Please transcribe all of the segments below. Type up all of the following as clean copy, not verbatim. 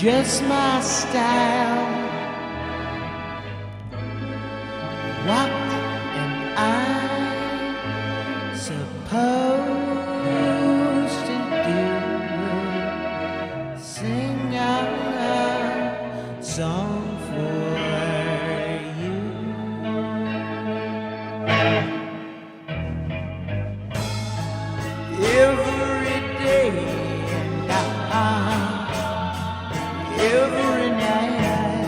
just my style. What am I supposed to do? Sing a song for you. Every day and every night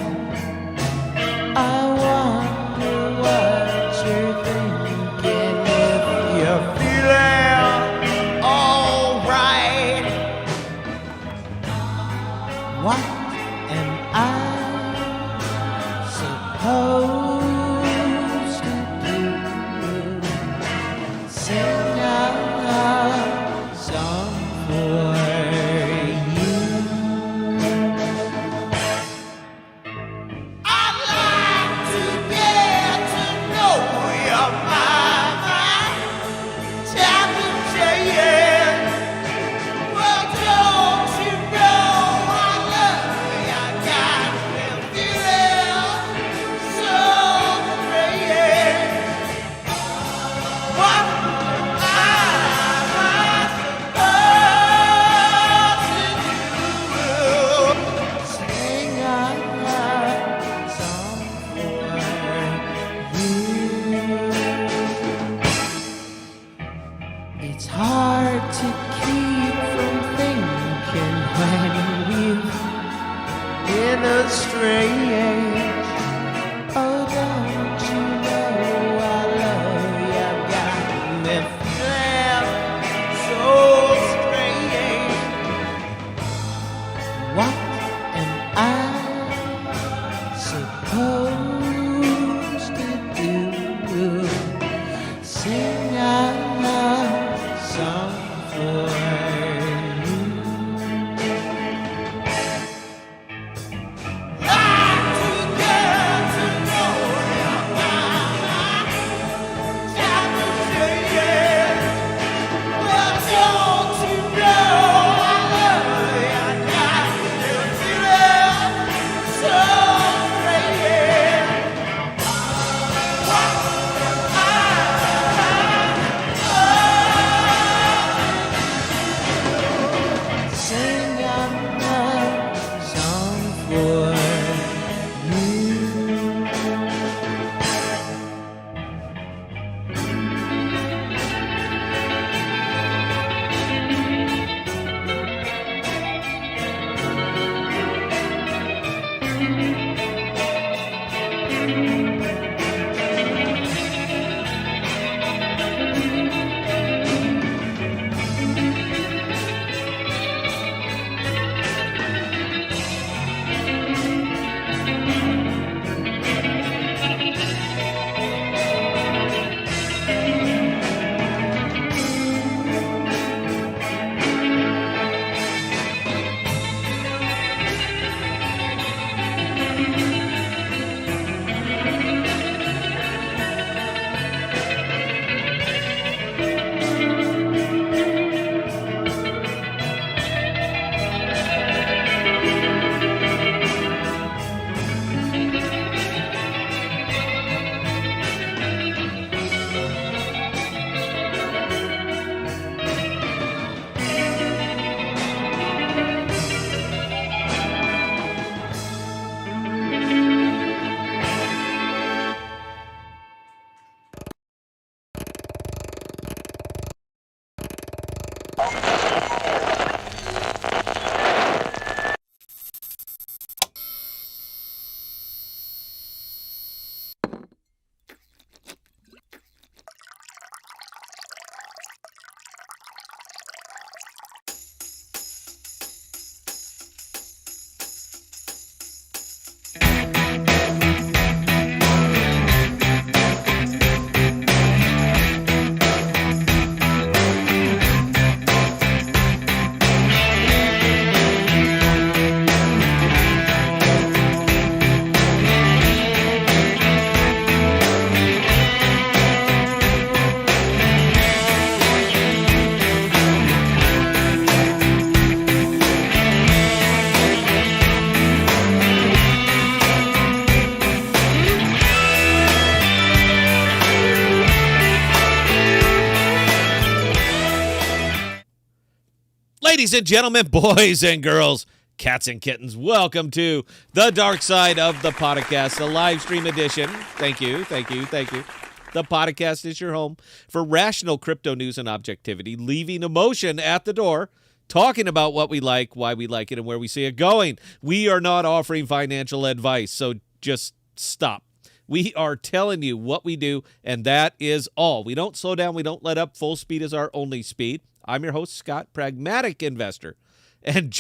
Ladies and gentlemen, boys and girls, cats and kittens, welcome to the dark side of the podcast, the live stream edition. Thank you. The podcast is your home for rational crypto news and objectivity, leaving emotion at the door, talking about what we like, why we like it, and where we see it going. We are not offering financial advice, so just stop. We are telling you what we do, and that is all. We don't slow down. We don't let up. Full speed is our only speed. I'm your host, Scott, pragmatic investor. And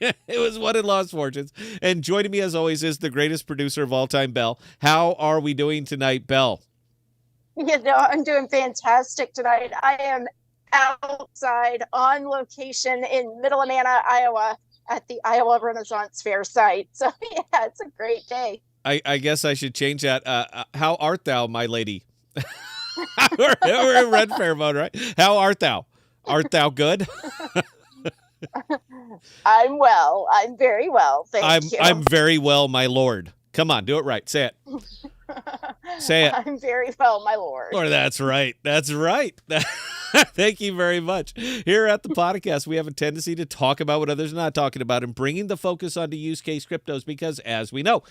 it was won and lost fortunes. And joining me, as always, is the greatest producer of all time, Belle. How are we doing tonight, Belle? I'm doing fantastic tonight. I am outside on location in Middle Amana, Iowa, at the Iowa Renaissance Fair site. So, yeah, it's a great day. I guess I should change that. How art thou, my lady? we're in Ren Faire mode, right? How art thou? Art thou good? I'm well. I'm very well. Thank you. I'm very well, my lord. Come on, do it right. Say it. Say it. I'm very well, my lord. Or that's right. That's right. Thank you very much. Here at the podcast, we have a tendency to talk about what others are not talking about and bringing the focus onto use case cryptos because, as we know,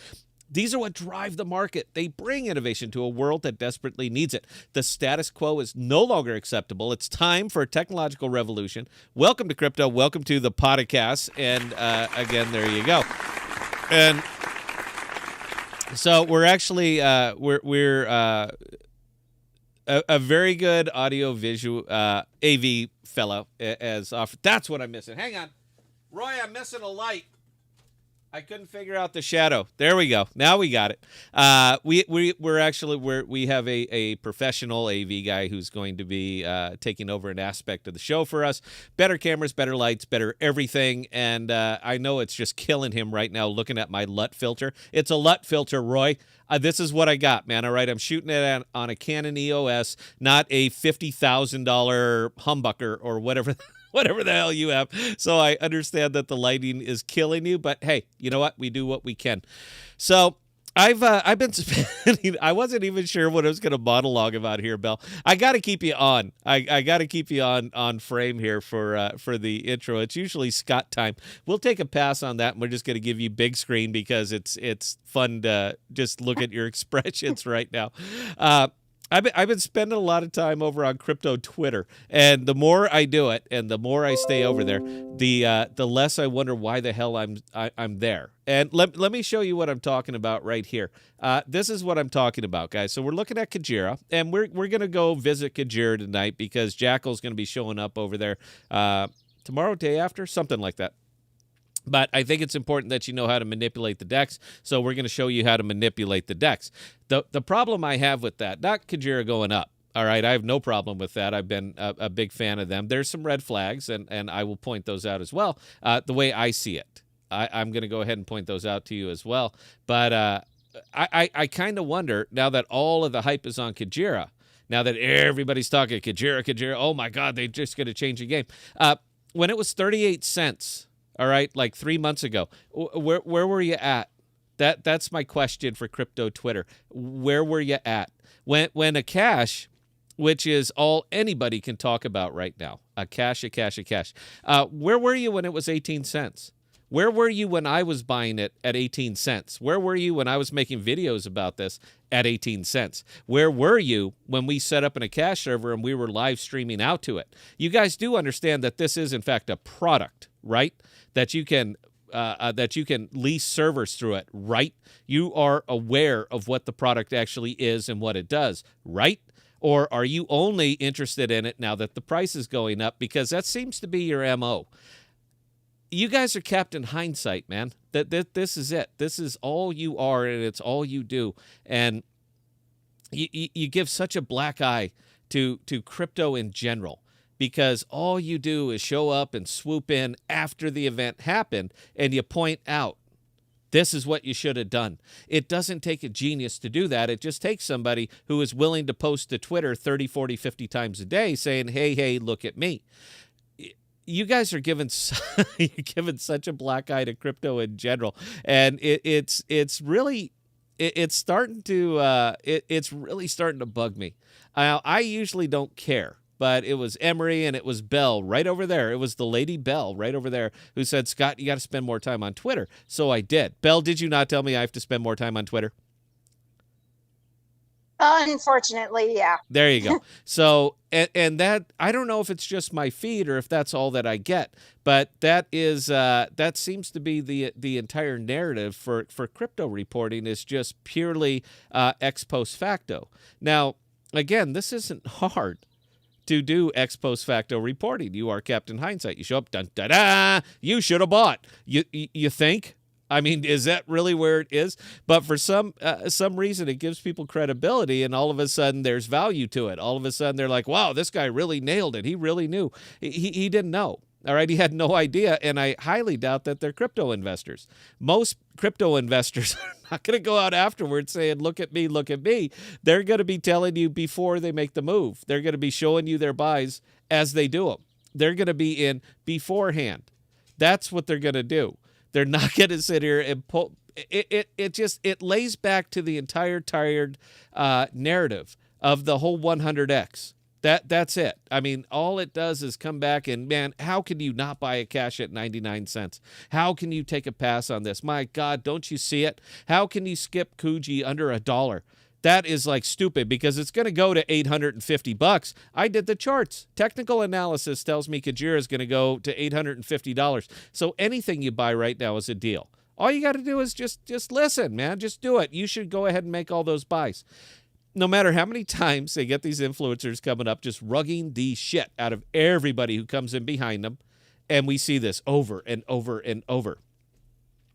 these are what drive the market. They bring innovation to a world that desperately needs it. The status quo is no longer acceptable. It's time for a technological revolution. Welcome to crypto. Welcome to the podcast. And again, there you go. And so we're actually we're a very good audio visual AV fellow as offered. That's what I'm missing. Hang on, Roy. I'm missing a light. I couldn't figure out the shadow. There we go. Now we got it. We have a professional AV guy who's going to be taking over an aspect of the show for us. Better cameras, better lights, better everything. And I know it's just killing him right now looking at my LUT filter. It's a LUT filter, Roy. This is what I got, man. All right, I'm shooting it on a Canon EOS, not a $50,000 humbucker or whatever the hell you have. So I understand that the lighting is killing you, but hey, you know what? We do what we can. So I've been spending. I wasn't even sure what I was going to monologue about here, Belle. I got to keep you on. I got to keep you on frame here for the intro. It's usually Scott time. We'll take a pass on that, and we're just going to give you big screen because it's fun to just look at your expressions right now. I've been spending a lot of time over on crypto Twitter, and the more I do it, and the more I stay over there, the less I wonder why the hell I'm there. And let me show you what I'm talking about right here. This is what I'm talking about, guys. So we're looking at Kajira, and we're gonna go visit Kajira tonight because Jackal's gonna be showing up over there tomorrow, day after, something like that. But I think it's important that you know how to manipulate the DEX, so we're going to show you how to manipulate the DEX. The problem I have with that, not Kajira going up, all right, I have no problem with that. I've been a big fan of them. There's some red flags, and I will point those out as well, the way I see it. I'm going to go ahead and point those out to you as well. But I kind of wonder, now that all of the hype is on Kajira, now that everybody's talking Kajira, oh my God, they're just going to change the game. When it was 38 cents, all right, like 3 months ago, where were you at? That's my question for crypto Twitter. Where were you at when a cash, which is all anybody can talk about right now, a cash. Where were you when it was 18 cents? Where were you when I was buying it at 18 cents? Where were you when I was making videos about this at 18 cents? Where were you when we set up in a cash server and we were live streaming out to it? You guys do understand that this is, in fact, a product, right? That you can lease servers through it, right? You are aware of what the product actually is and what it does, right? Or are you only interested in it now that the price is going up? Because that seems to be your MO. You guys are kept in hindsight, man. That this is it. This is all you are, and it's all you do. And you give such a black eye to crypto in general, because all you do is show up and swoop in after the event happened, and you point out, this is what you should have done. It doesn't take a genius to do that. It just takes somebody who is willing to post to Twitter 30, 40, 50 times a day saying, hey, look at me. You guys are giving such a black eye to crypto in general, and it's really starting to bug me. I usually don't care, but it was Emery and it was Bell right over there. It was the lady Bell right over there who said, Scott, you got to spend more time on Twitter. So I did. Bell, did you not tell me I have to spend more time on Twitter? Unfortunately, yeah. There you go. So, and that, I don't know if it's just my feed or if that's all that I get, but that is, that seems to be the entire narrative for crypto reporting is just purely ex post facto. Now, again, this isn't hard to do ex post facto reporting. You are Captain Hindsight. You show up, dun, da, da, you should have bought. You think? I mean, is that really where it is? But for some reason, it gives people credibility, and all of a sudden, there's value to it. All of a sudden, they're like, wow, this guy really nailed it. He really knew. He didn't know. All right, he had no idea, and I highly doubt that they're crypto investors. Most crypto investors are not going to go out afterwards saying, look at me, look at me. They're going to be telling you before they make the move. They're going to be showing you their buys as they do them. They're going to be in beforehand. That's what they're going to do. They're not going to sit here and pull. It lays back to the entire tired narrative of the whole 100X. That's it. I mean, all it does is come back and, man, how can you not buy a cash at 99 cents? How can you take a pass on this? My God, don't you see it? How can you skip Kuji under $1? That is like stupid because it's going to go to $850. I did the charts. Technical analysis tells me Kajira is going to go to $850. So anything you buy right now is a deal. All you got to do is just listen, man. Just do it. You should go ahead and make all those buys. No matter how many times they get these influencers coming up, just rugging the shit out of everybody who comes in behind them. And we see this over and over and over.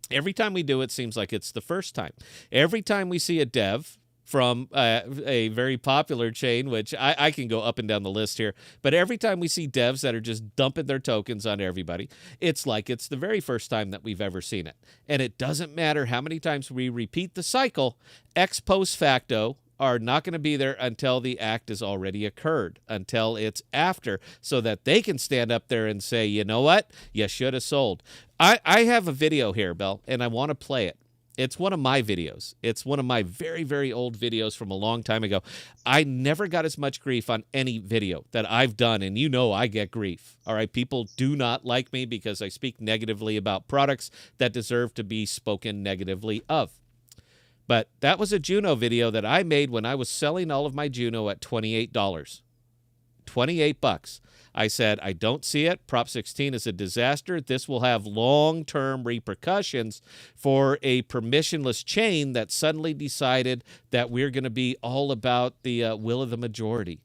Every time we do it, seems like it's the first time. Every time we see a dev from a very popular chain, which I can go up and down the list here. But every time we see devs that are just dumping their tokens on everybody, it's like it's the very first time that we've ever seen it. And it doesn't matter how many times we repeat the cycle, ex post facto are not going to be there until the act has already occurred, until it's after, so that they can stand up there and say, you know what, you should have sold. I have a video here, Bell, and I want to play it. It's one of my videos. It's one of my very, very old videos from a long time ago. I never got as much grief on any video that I've done, and you know I get grief. All right, people do not like me because I speak negatively about products that deserve to be spoken negatively of. But that was a Juno video that I made when I was selling all of my Juno at $28. $28. I said, I don't see it. Prop 16 is a disaster. This will have long-term repercussions for a permissionless chain that suddenly decided that we're going to be all about the will of the majority.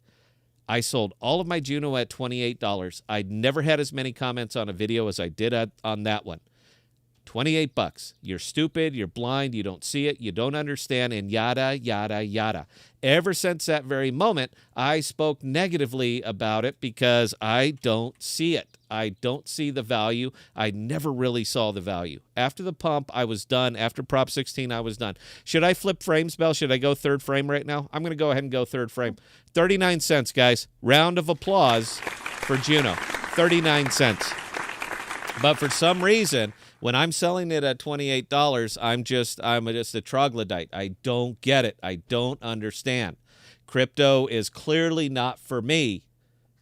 I sold all of my Juno at $28. I never had as many comments on a video as I did on that one. $28. You're stupid, you're blind, you don't see it, you don't understand, and yada, yada, yada. Ever since that very moment, I spoke negatively about it because I don't see it. I don't see the value. I never really saw the value. After the pump, I was done. After Prop 16, I was done. Should I flip frames, Bell? Should I go third frame right now? I'm going to go ahead and go third frame. 39 cents, guys. Round of applause for Juno. 39 cents. But for some reason, when I'm selling it at $28, I'm just a troglodyte. I don't get it. I don't understand. Crypto is clearly not for me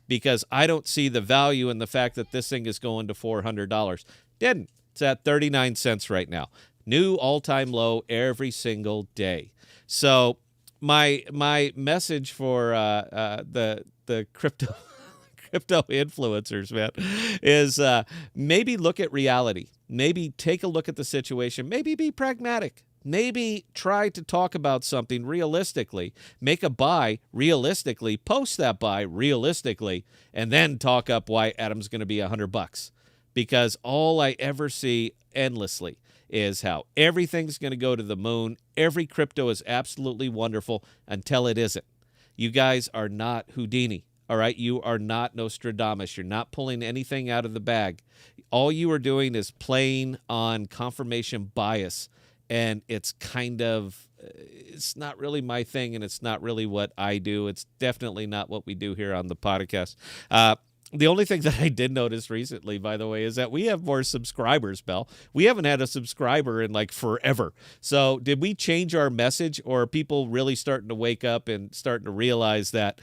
because I don't see the value in the fact that this thing is going to $400. Didn't. It's at 39 cents right now. New all-time low every single day. So my message for the crypto influencers, man, is maybe look at reality. Maybe take a look at the situation. Maybe be pragmatic. Maybe try to talk about something realistically. Make a buy realistically. Post that buy realistically. And then talk up why Adam's going to be $100. Because all I ever see endlessly is how everything's going to go to the moon. Every crypto is absolutely wonderful until it isn't. You guys are not Houdini. All right, you are not Nostradamus. You're not pulling anything out of the bag. All you are doing is playing on confirmation bias, and it's it's not really my thing, and it's not really what I do. It's definitely not what we do here on the podcast. The only thing that I did notice recently, by the way, is that we have more subscribers, Bell. We haven't had a subscriber in like forever. So did we change our message, or are people really starting to wake up and starting to realize that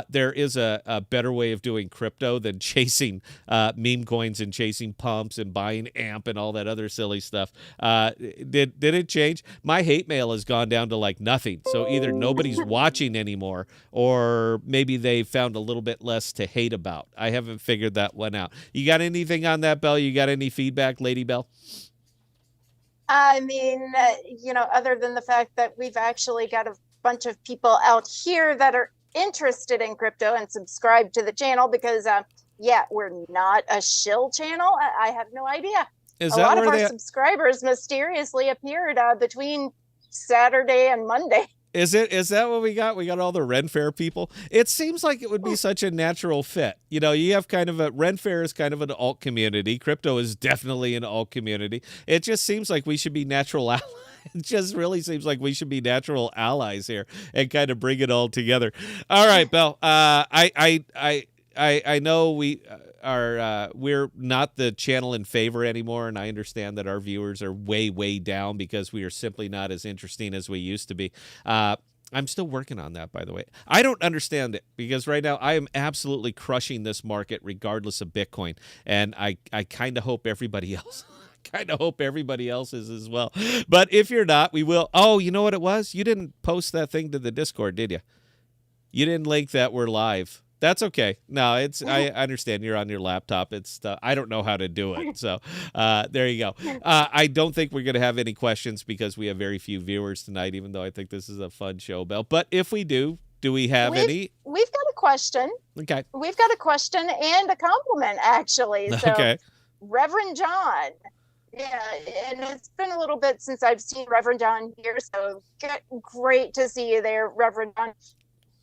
there is a better way of doing crypto than chasing meme coins and chasing pumps and buying AMP and all that other silly stuff? Did it change? My hate mail has gone down to like nothing. So either nobody's watching anymore, or maybe they found a little bit less to hate about. I haven't figured that one out. You got anything on that, Bell? You got any feedback, Lady Bell? I mean, other than the fact that we've actually got a bunch of people out here that are interested in crypto and subscribe to the channel because, we're not a shill channel. I have no idea. A lot of our subscribers mysteriously appeared between Saturday and Monday. Is that what we got? We got all the Ren Faire people. It seems like it would be such a natural fit. You have kind of Ren Faire is kind of an alt community. Crypto is definitely an alt community. It just seems like we should be natural allies. It just really seems like we should be natural allies here and kind of bring it all together. All right, Belle. I know we're not the channel in favor anymore, and I understand that our viewers are way, way down because we are simply not as interesting as we used to be. I'm still working on that, by the way. I don't understand it because right now I am absolutely crushing this market regardless of Bitcoin, and I kind of hope everybody else is as well. But if you're not, we will. Oh, you know what it was? You didn't post that thing to the Discord, did you? You didn't link that we're live. That's okay. No, I understand you're on your laptop. I don't know how to do it. So there you go. I don't think we're going to have any questions because we have very few viewers tonight, even though I think this is a fun show, Belle. But if we do we have any? We've got a question. Okay. We've got a question and a compliment, actually. So, okay. Reverend John. Yeah, and it's been a little bit since I've seen Reverend John here, so great to see you there, Reverend John.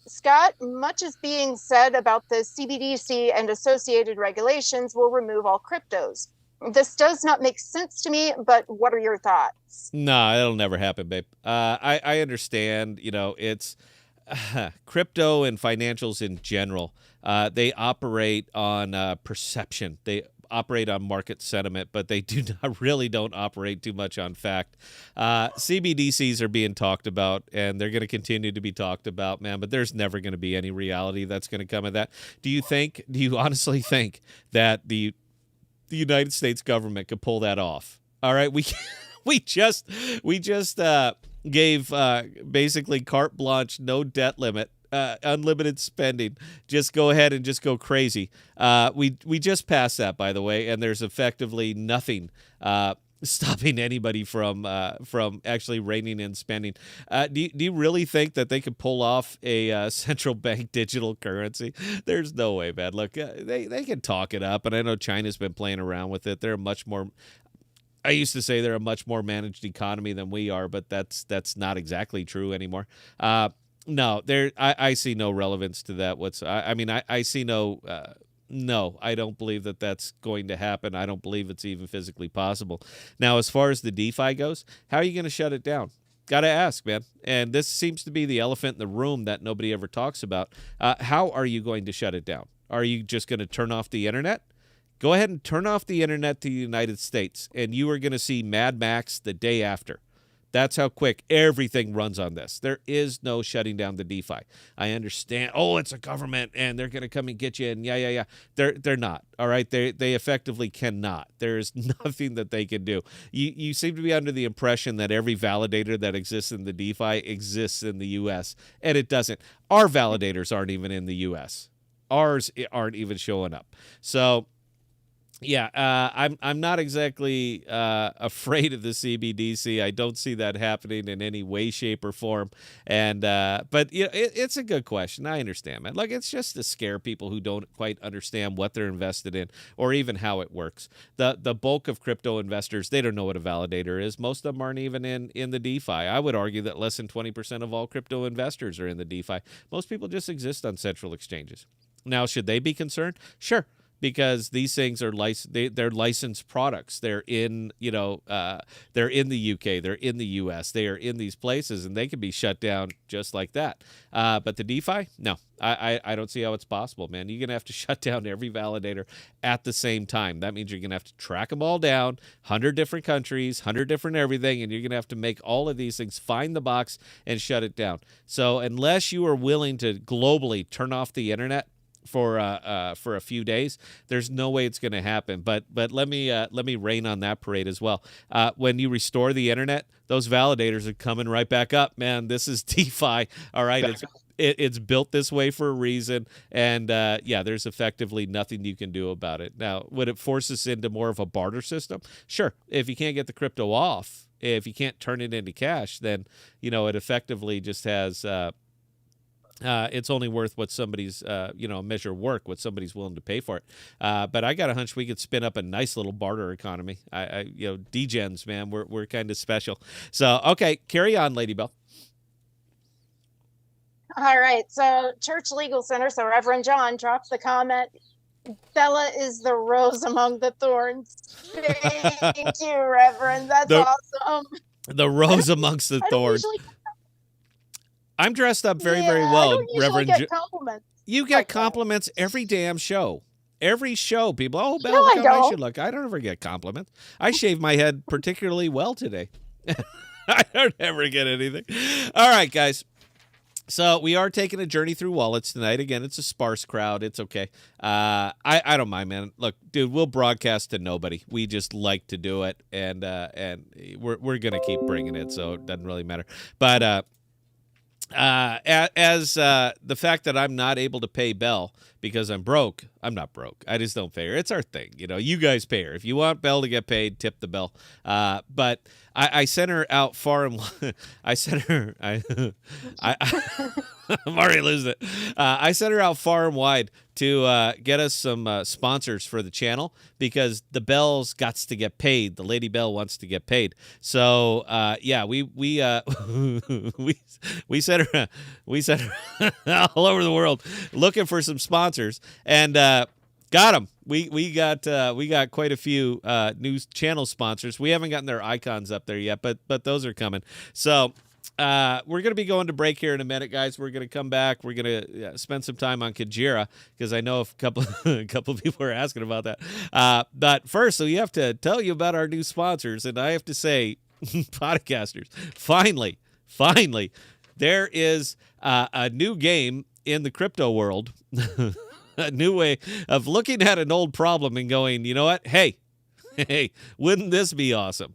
Scott, much is being said about the CBDC and associated regulations will remove all cryptos. This does not make sense to me, but what are your thoughts? No, that'll never happen, babe. I understand, it's crypto and financials in general. They operate on perception. They operate on market sentiment, but they don't operate too much on fact. CBDCs are being talked about, and they're going to continue to be talked about, man, but there's never going to be any reality that's going to come of that. Do you honestly think that the United States government could pull that off? All right, we just gave basically carte blanche, no debt limit, unlimited spending. Just go ahead and just go crazy. We just passed that, by the way, and there's effectively nothing stopping anybody from actually reining in spending. Do you really think that they could pull off a central bank digital currency? There's no way, man. Look, they can talk it up, and I know China's been playing around with it. I used to say they're a much more managed economy than we are, but that's not exactly true anymore. No, I see no relevance to that. I see no. No, I don't believe that that's going to happen. I don't believe it's even physically possible. Now, as far as the DeFi goes, how are you going to shut it down? Got to ask, man. And this seems to be the elephant in the room that nobody ever talks about. How are you going to shut it down? Are you just going to turn off the internet? Go ahead and turn off the internet to the United States, and you are going to see Mad Max the day after. That's how quick everything runs on this. There is no shutting down the DeFi. I understand. Oh, it's a government, and they're going to come and get you. And yeah. They're not. All right. They effectively cannot. There is nothing that they can do. You seem to be under the impression that every validator that exists in the DeFi exists in the U.S., and it doesn't. Our validators aren't even in the U.S. Ours aren't even showing up. So. Yeah, I'm not exactly afraid of the CBDC. I don't see that happening in any way, shape, or form. And but it's a good question. I understand, man. Like, it's just to scare people who don't quite understand what they're invested in or even how it works. The bulk of crypto investors, they don't know what a validator is. Most of them aren't even in the DeFi. I would argue that less than 20% of all crypto investors are in the DeFi. Most people just exist on central exchanges. Now, should they be concerned? Sure. because these things are they're licensed products. They're in, they're in the UK, they're in the US, they are in these places, and they can be shut down just like that. But the DeFi, no, I don't see how it's possible, man. You're gonna have to shut down every validator at the same time. That means you're gonna have to track them all down, 100 different countries, 100 different everything, and you're gonna have to make all of these things, find the box, and shut it down. So unless you are willing to globally turn off the internet for a few days, there's no way it's going to happen. But let me rain on that parade as well. When you restore the internet, those validators are coming right back up, man. This is DeFi, all right. It's built this way for a reason, and there's effectively nothing you can do about it. Now, would it force us into more of a barter system? Sure. If you can't get the crypto off, if you can't turn it into cash, then it effectively just has. It's only worth what somebody's, measure work, what somebody's willing to pay for it. But I got a hunch we could spin up a nice little barter economy. Degens, man, we're kind of special. So, okay, carry on, Lady Bell. All right. So Church Legal Center. So Reverend John drops the comment. Bella is the rose among the thorns. Thank you, Reverend. That's awesome. The rose amongst the thorns. I'm dressed up very, very well, I don't usually Reverend. Get compliments. You get compliments every damn show. Every show, people. Oh, Belle, No, look I how nice don't. you look. I don't ever get compliments. I shave my head particularly well today. I don't ever get anything. All right, guys. So we are taking a journey through wallets tonight. Again, it's a sparse crowd. It's okay. I don't mind, man. Look, dude, we'll broadcast to nobody. We just like to do it, and we're gonna keep bringing it, so it doesn't really matter. But as the fact that I'm not able to pay Belle because I'm broke, I'm not broke. I just don't pay her. It's our thing. You guys pay her. If you want Belle to get paid, tip the Belle. But I sent her out far and I sent her. I'm already losing it. I sent her out far and wide to get us some sponsors for the channel because the Belle's got to get paid. The Lady Belle wants to get paid. So we sent her all over the world looking for some sponsors and got them. We got quite a few new channel sponsors. We haven't gotten their icons up there yet, but those are coming. So. We're going to be going to break here in a minute, guys. We're going to come back. We're going to spend some time on Kajira because I know a couple of people are asking about that. But first, we have to tell you about our new sponsors. And I have to say, podcasters, finally, there is a new game in the crypto world, a new way of looking at an old problem and going, you know what? Hey, wouldn't this be awesome?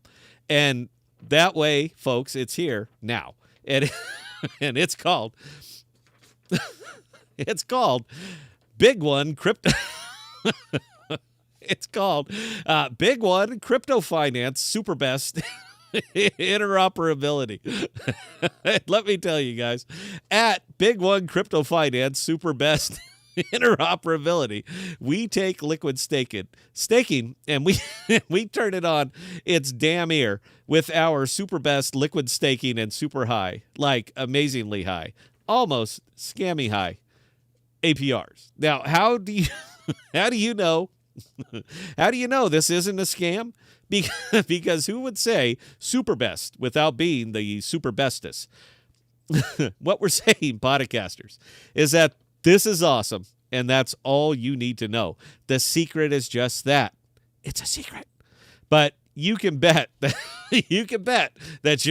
And that way, folks, it's here now, and it's called Big One Crypto. It's called Big One Crypto Finance Super Best Interoperability. Let me tell you guys, at Big One Crypto Finance Super Best Interoperability, we take liquid staking and we turn it on its damn ear with our super best liquid staking and super high, like amazingly high, almost scammy high APRs. Now, how do you know this isn't a scam? Because who would say super best without being the super bestest? What we're saying, podcasters, is that this is awesome, and that's all you need to know. The secret is just that. It's a secret. But you can bet that you're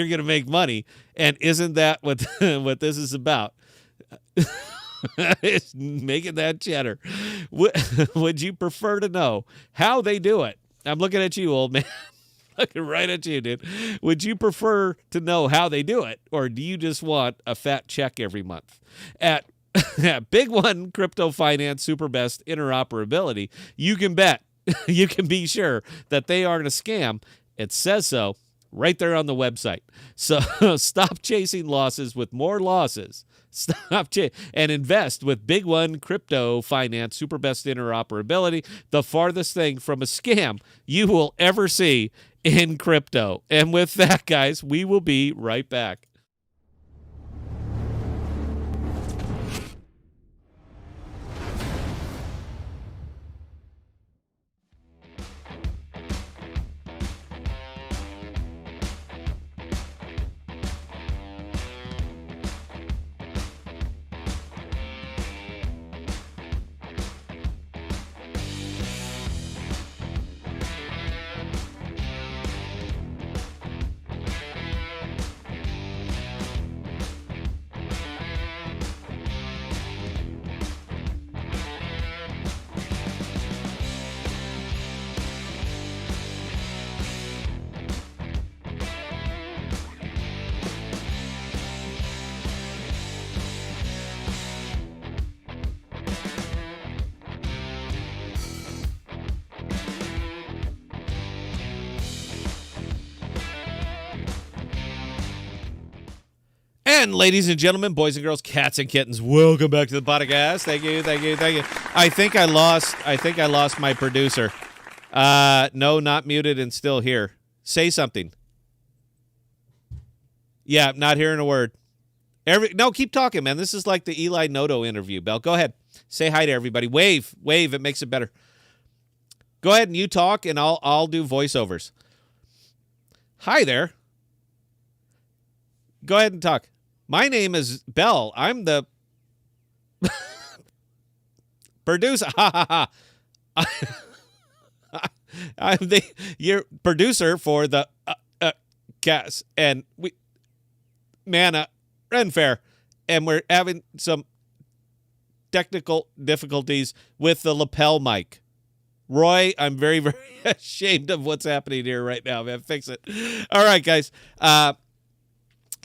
going to make money, and isn't that what this is about? It's making that cheddar. Would you prefer to know how they do it? I'm looking at you, old man. Looking right at you, dude. Would you prefer to know how they do it, or do you just want a fat check every month? At Big One Crypto Finance Super Best Interoperability, you can bet, you can be sure that they aren't a scam. It says so right there on the website. So stop chasing losses with more losses. And invest with Big One Crypto Finance Super Best Interoperability, the farthest thing from a scam you will ever see in crypto. And with that, guys, we will be right back. And ladies and gentlemen, boys and girls, cats and kittens, welcome back to the podcast. Thank you. I think I lost my producer. No, not muted and still here. Say something. Yeah, not hearing a word. No, keep talking, man. This is like the Eli Noto interview. Bell, go ahead. Say hi to everybody. Wave. It makes it better. Go ahead and you talk, and I'll do voiceovers. Hi there. Go ahead and talk. My name is Bell. I'm the producer. I'm your producer for the cast, and Amana Ren Faire, and we're having some technical difficulties with the lapel mic. Roy, I'm very, very ashamed of what's happening here right now, man. Fix it. All right, guys.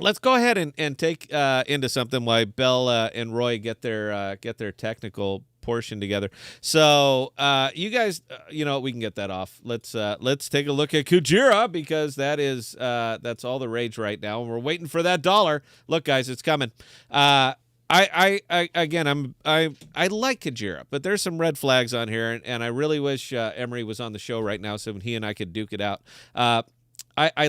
Let's go ahead and take into something while Bell and Roy get their technical portion together. So you guys, we can get that off. Let's take a look at Kujira, because that's all the rage right now, and we're waiting for that dollar. Look, guys, it's coming. I like Kujira, but there's some red flags on here, and I really wish Emery was on the show right now so he and I could duke it out. I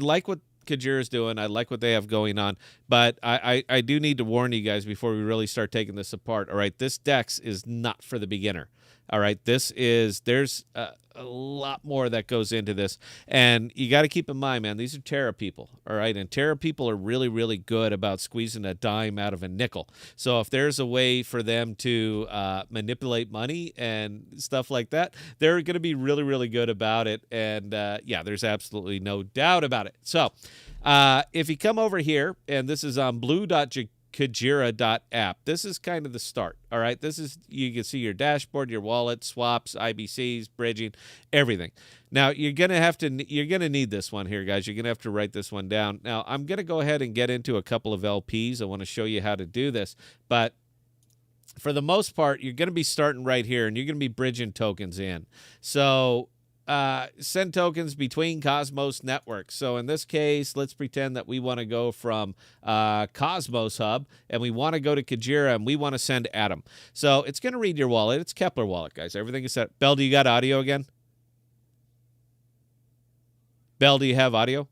like what Kujira's doing. I like what they have going on, but I do need to warn you guys before we really start taking this apart. All right, this Dex is not for the beginner. All right, there's a lot more that goes into this, and you got to keep in mind, man, these are Terra people. All right, and Terra people are really, really good about squeezing a dime out of a nickel. So if there's a way for them to manipulate money and stuff like that, they're going to be really, really good about it. And there's absolutely no doubt about it. So if you come over here, and this is on blue.kujira.app. This is kind of the start. All right. You can see your dashboard, your wallet, swaps, IBCs, bridging, everything. Now you're going to need this one here, guys. You're going to have to write this one down. Now I'm going to go ahead and get into a couple of LPs. I want to show you how to do this, but for the most part, you're going to be starting right here, and you're going to be bridging tokens in. So send tokens between Cosmos networks. So in this case, let's pretend that we want to go from Cosmos Hub, and we want to go to Kujira, and we want to send Atom. So it's going to read your wallet. It's Kepler wallet, guys. Everything is set. Bell, do you got audio again? Bell, do you have audio?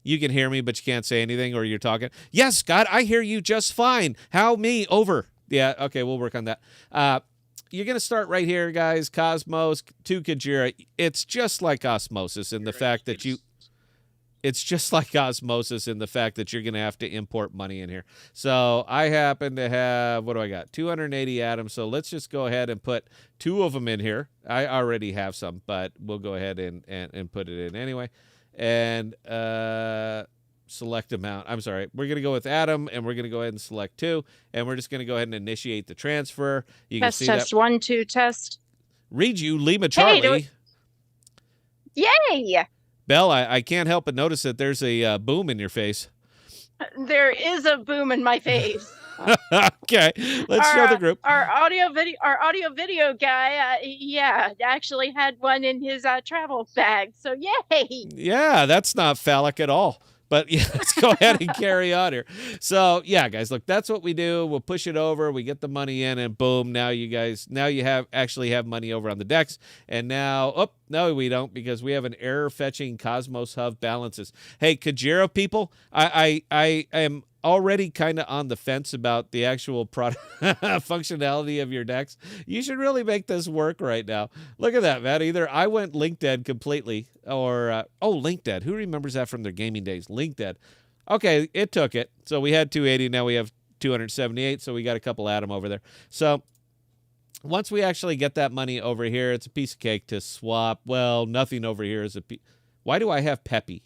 You can hear me, but you can't say anything, or you're talking. Yes, Scott, I hear you just fine. How me? Over. Yeah, okay, we'll work on that. You're going to start right here, guys. Cosmos to Kujira. It's just like osmosis in the fact that you're going to have to import money in here. So I happen to have, what do I got? 280 atoms. So let's just go ahead and put 2 of them in here. I already have some, but we'll go ahead and put it in anyway. And select amount. I'm sorry. We're going to go with Atom, and we're going to go ahead and select 2, and we're just going to go ahead and initiate the transfer. You can see test, that. 1, 2, test. Read you, Lima Charlie. Yay! Bell, I can't help but notice that there's a boom in your face. There is a boom in my face. Okay, let's show the group. Our audio video guy, actually had one in his travel bag. So yay! Yeah, that's not phallic at all. But yeah, let's go ahead and carry on here. So yeah, guys, look, that's what we do. We'll push it over. We get the money in, and boom, now you actually have money over on the DEX. And now, no, we don't, because we have an error fetching Cosmos Hub balances. Hey, Kujira people, I am already kind of on the fence about the actual product functionality of your DEX. You should really make this work right now. Look at that, man. Either I went link dead completely, or link dead. Who remembers that from their gaming days? Link dead. Okay, it took it. So we had 280. Now we have 278. So we got a couple atom over there. So once we actually get that money over here, it's a piece of cake to swap. Well, nothing over here is a piece. Why do I have Peppy?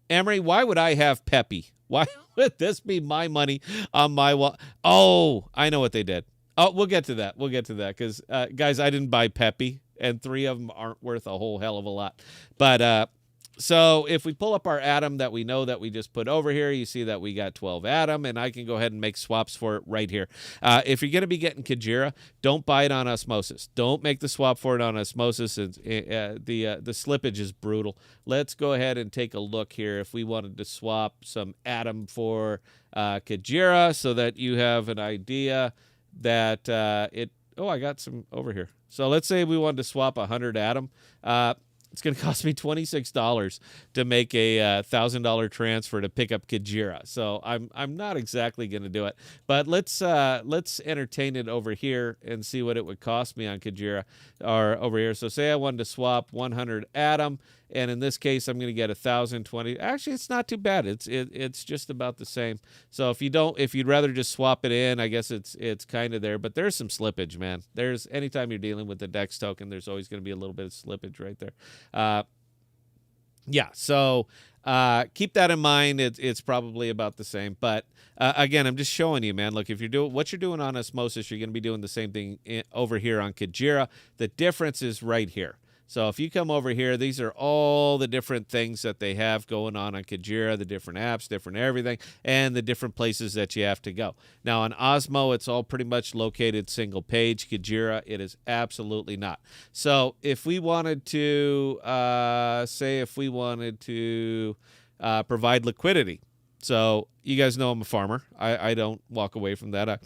Emery, why would I have Peppy? Why would this be my money on my wall? Oh, I know what they did. Oh, we'll get to that. Because, guys, I didn't buy Peppy, and 3 of them aren't worth a whole hell of a lot. But So if we pull up our atom that we know that we just put over here, you see that we got 12 atom, and I can go ahead and make swaps for it right here. If you're going to be getting Kajira, don't buy it on osmosis. Don't make the swap for it on osmosis. The slippage is brutal. Let's go ahead and take a look here if we wanted to swap some atom for Kajira so that you have an idea that oh, I got some over here. So let's say we wanted to swap 100 atom. It's going to cost me $26 to make a $1,000 transfer to pick up Kajira. So I'm not exactly going to do it, but let's entertain it over here and see what it would cost me on Kajira or over here. So say I wanted to swap 100 atom, and in this case I'm going to get 1,020. Actually, it's not too bad. It's just about the same. So if you'd rather just swap it in, I guess it's kind of there. But there's some slippage, man. There's anytime you're dealing with the DEX token, there's always going to be a little bit of slippage right there. Yeah, so keep that in mind. It's probably about the same. But again, I'm just showing you, man. Look, if you're doing what you're doing on osmosis, you're going to be doing the same thing over here on Kajira. The difference is right here. So if you come over here, these are all the different things that they have going on Kajira, the different apps, different everything, and the different places that you have to go. Now on Osmo, it's all pretty much located single page. Kajira, it is absolutely not. So if we wanted to, provide liquidity. So you guys know I'm a farmer. I don't walk away from that.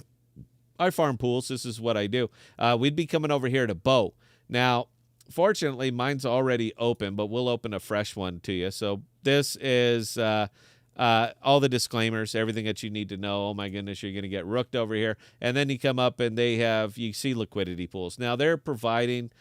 I farm pools. This is what I do. We'd be coming over here to Bow. Now, fortunately, mine's already open, but we'll open a fresh one to you. So this is all the disclaimers, everything that you need to know. Oh, my goodness, you're going to get rooked over here. And then you come up and you see liquidity pools. Now, they're providing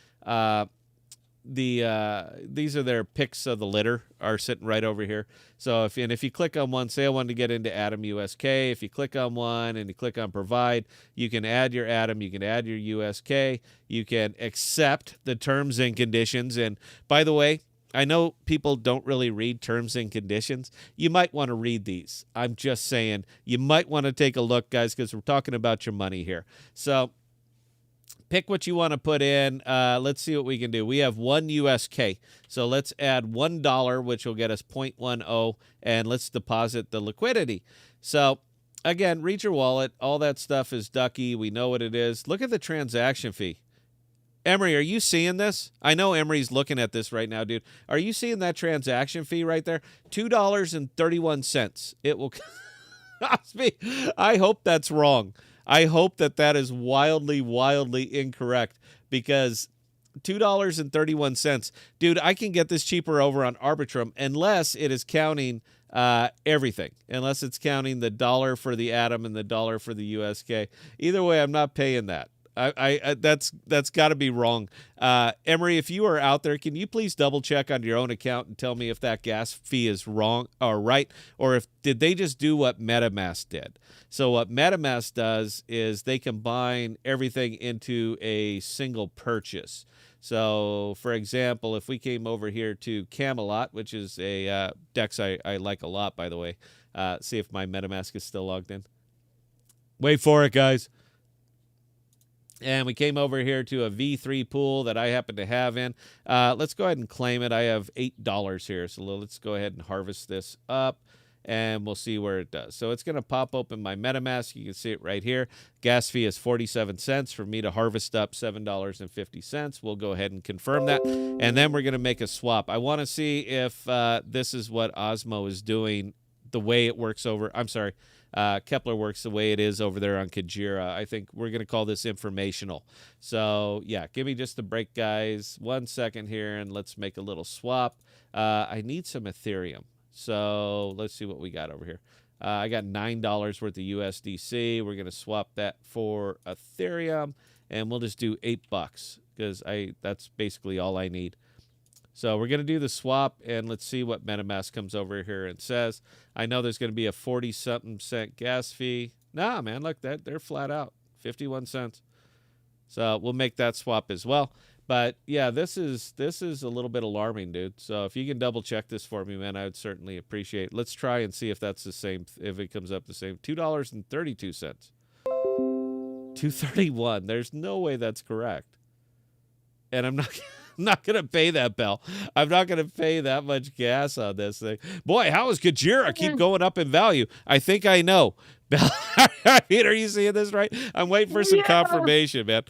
these are their picks of the litter are sitting right over here. So if you click on one, say I wanted to get into Atom USK, if you click on one and you click on provide, you can add your Atom, you can add your USK, you can accept the terms and conditions. And by the way, I know people don't really read terms and conditions. You might want to read these. I'm just saying you might want to take a look, guys, because we're talking about your money here. So pick what you want to put in. Let's see what we can do. We have 1 USK. So let's add $1, which will get us 0.10, and let's deposit the liquidity. So again, read your wallet. All that stuff is ducky. We know what it is. Look at the transaction fee. Emery, are you seeing this? I know Emery's looking at this right now, dude. Are you seeing that transaction fee right there? $2.31. It will cost me. I hope that's wrong. I hope that is wildly, wildly incorrect, because $2.31. Dude, I can get this cheaper over on Arbitrum unless it is counting everything, unless it's counting the dollar for the Atom and the dollar for the USK. Either way, I'm not paying that. That's got to be wrong. Emery, if you are out there, can you please double check on your own account and tell me if that gas fee is wrong or right, or did they just do what MetaMask did? So what MetaMask does is they combine everything into a single purchase. So, for example, if we came over here to Camelot, which is a DEX I like a lot, by the way. See if my MetaMask is still logged in. Wait for it, guys. And we came over here to a V3 pool that I happen to have in. Let's go ahead and claim it. I have $8 here. So let's go ahead and harvest this up, and we'll see where it does. So it's going to pop open my MetaMask. You can see it right here. Gas fee is 47 cents for me to harvest up $7.50. We'll go ahead and confirm that. And then we're going to make a swap. I want to see if this is what Osmo is doing, the way it works over. I'm sorry. Kepler works the way it is over there on Kajira. I think we're going to call this informational. So, yeah, give me just a break, guys. 1 second here, and let's make a little swap. I need some Ethereum. So let's see what we got over here. I got $9 worth of USDC. We're going to swap that for Ethereum, and we'll just do $8 because that's basically all I need. So we're going to do the swap, and let's see what MetaMask comes over here and says. I know there's going to be a 40-something cent gas fee. Nah, man, look, they're flat out, 51 cents. So we'll make that swap as well. But, yeah, this is a little bit alarming, dude. So if you can double-check this for me, man, I would certainly appreciate it. Let's try and see if that's the same, if it comes up the same. $2.32. $2.31. There's no way that's correct. And I'm not not going to pay that, Bell. I'm not going to pay that much gas on this thing. Boy, how is Kajira keep going up in value? I think I know. Bell, I mean, are you seeing this right? I'm waiting for some confirmation, man.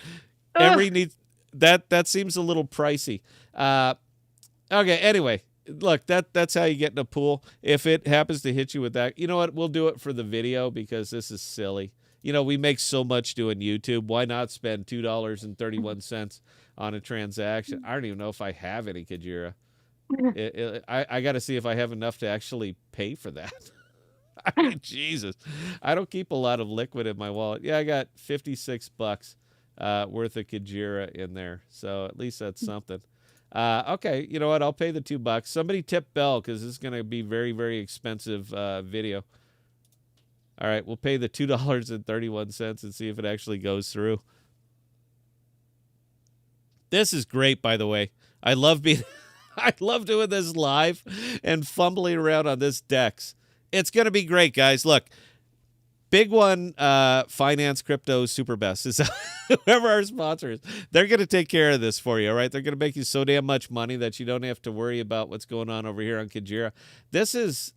Emery needs that seems a little pricey. Okay, anyway, look, that's how you get in a pool. If it happens to hit you with that, you know what? We'll do it for the video because this is silly. You know, we make so much doing YouTube. Why not spend $2.31 on a transaction? I don't even know if I have any Kajira. I got to see if I have enough to actually pay for that. I mean, Jesus. I don't keep a lot of liquid in my wallet. Yeah, I got $56 worth of Kajira in there. So at least that's something. Okay, you know what? I'll pay the $2. Somebody tip Bell because this is going to be very, very expensive video. All right, we'll pay the $2.31 and see if it actually goes through. This is great, by the way. I love doing this live and fumbling around on this DEX. It's going to be great, guys. Look, big one, Finance Crypto Super Best is whoever our sponsor is. They're going to take care of this for you, all right? They're going to make you so damn much money that you don't have to worry about what's going on over here on Kajira. This is